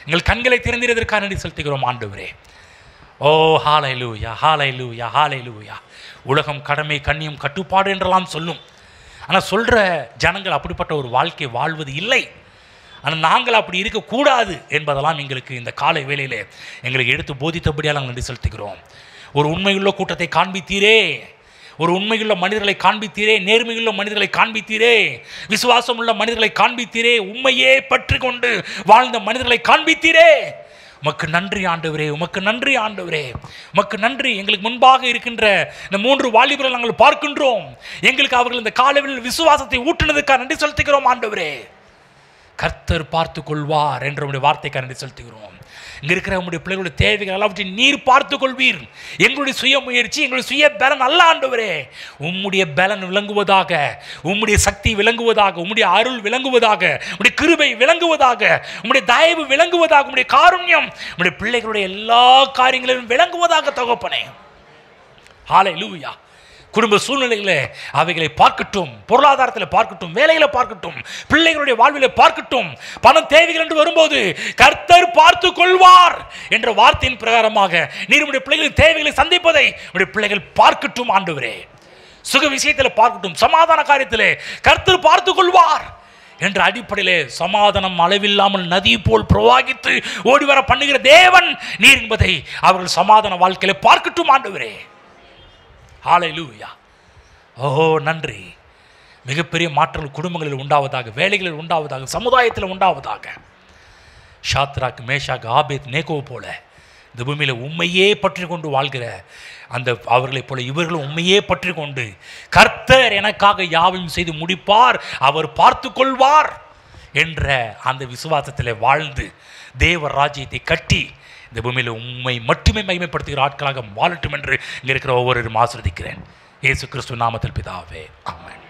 எங்கள் கண்களை திறந்திருந்ததற்காக நன்றி செலுத்துகிறோம் ஆண்டவரே. ஓ ஹல்லேலூயா, ஹல்லேலூயா, ஹல்லேலூயா. உலகம் கடமை, கண்ணியம், கட்டுப்பாடு என்றெல்லாம் சொல்லும். ஆனால் சொல்கிற ஜனங்கள் அப்படிப்பட்ட ஒரு வாழ்க்கை வாழ்வது இல்லை. ஆனால் நாங்கள் அப்படி இருக்கக்கூடாது என்பதெல்லாம் எங்களுக்கு இந்த காலை வேளையில் எங்களுக்கு எடுத்து போதித்தபடியால் நாங்கள் நன்றி செலுத்துகிறோம். ஒரு உண்மையுள்ள கூட்டத்தை காண்பித்தீரே, ஒரு உண்மையுள்ள மனிதர்களை காண்பித்தீரே, நேர்மையுள்ள மனிதர்களை காண்பித்தீரே, விசுவாசம் உள்ள மனிதர்களை காண்பித்தீரே, உண்மையே பற்றி கொண்டு வாழ்ந்த மனிதர்களை காண்பித்தீரே. உமக்கு நன்றி ஆண்டவரே, உமக்கு நன்றி ஆண்டவரே, உமக்கு நன்றி. எங்களுக்கு முன்பாக இருக்கின்ற இந்த 3 வாலிபர்கள் நாங்கள் பார்க்கின்றோம். எங்களுக்கு அவர்கள் இந்த காலையில் விசுவாசத்தை ஊட்டினதுக்காக நன்றி செலுத்துகிறோம் ஆண்டவரே. கர்த்தர் பார்த்து கொள்வார் என்ற உடைய வார்த்தைக்காக நன்றி செலுத்துகிறோம். இங்கே இருக்கிற உங்களுடைய பிள்ளைகளுடைய தேவைகள் எல்லாவற்றையும் நீர் பார்த்து கொள்வீர். எங்களுடைய சுய முயற்சி, எங்களுடைய சுய பலன் அல்ல ஆண்டவரே. உம்முடைய பலன் விளங்குவதாக, உம்முடைய சக்தி விளங்குவதாக, உம்முடைய அருள் விளங்குவதாக, உம்முடைய கிருபை விளங்குவதாக, உம்முடைய தயவு விளங்குவதாக, உம்முடைய காருண்யம் உம்முடைய பிள்ளைகளுடைய எல்லா காரியங்களிலும் விளங்குவதாக தகப்பனே. ஹல்லேலூயா. குடும்ப சூழ்நிலைகளை அவைகளை பார்க்கட்டும், பொருளாதாரத்தில் பார்க்கட்டும், வேலைகளை பார்க்கட்டும், பிள்ளைகளுடைய வாழ்வில் பார்க்கட்டும். பணம் தேவைகள் என்று வரும்போது கர்த்தர் பார்த்து கொள்வார் என்ற வார்த்தையின் பிரகாரமாக நீர் உடைய பிள்ளைகளின் தேவைகளை சந்திப்பதை உடைய பிள்ளைகள் பார்க்கட்டும் ஆண்டவரே. சுக விஷயத்தில் பார்க்கட்டும், சமாதான காரியத்திலே கர்த்தர் பார்த்து கொள்வார் என்ற அடிப்படையிலே சமாதானம் அளவில்லாமல் நதி போல் பிரவாகித்து ஓடிவர பண்ணுகிற தேவன் நீர் என்பதை அவர்கள் சமாதான வாழ்க்கையில பார்க்கட்டும் ஆண்டவரே. ஹல்லேலூயா. ஓஹோ, நன்றி. மிகப்பெரிய மாற்றங்கள் குடும்பங்களில் உண்டாவதாக, வேலைகளில் உண்டாவதாக, சமுதாயத்தில் உண்டாவதாக. ஷாத்ராக், மேஷாக், ஆபேத், நேகோ போல இந்த பூமியில் உண்மையே பற்றி கொண்டு வாழ்கிற அந்த அவர்களைப் போல இவர்களும் உண்மையே பற்றி கொண்டு கர்த்தர் எனக்காக யாவையும் செய்து முடிப்பார், அவர் பார்த்து கொள்வார் என்ற அந்த விசுவாசத்தில் வாழ்ந்து தேவ ராஜ்யத்தை கட்டி இந்த பூமியில் உண்மை மட்டுமே மகிமைப்படுத்துகிற ஆட்களாக வாழட்டும் என்று இங்கே இருக்கிற ஒவ்வொருவரும் ஆசீர்வதிக்கிறேன். இயேசு கிறிஸ்து நாமத்தில் பிதாவே, ஆமென்.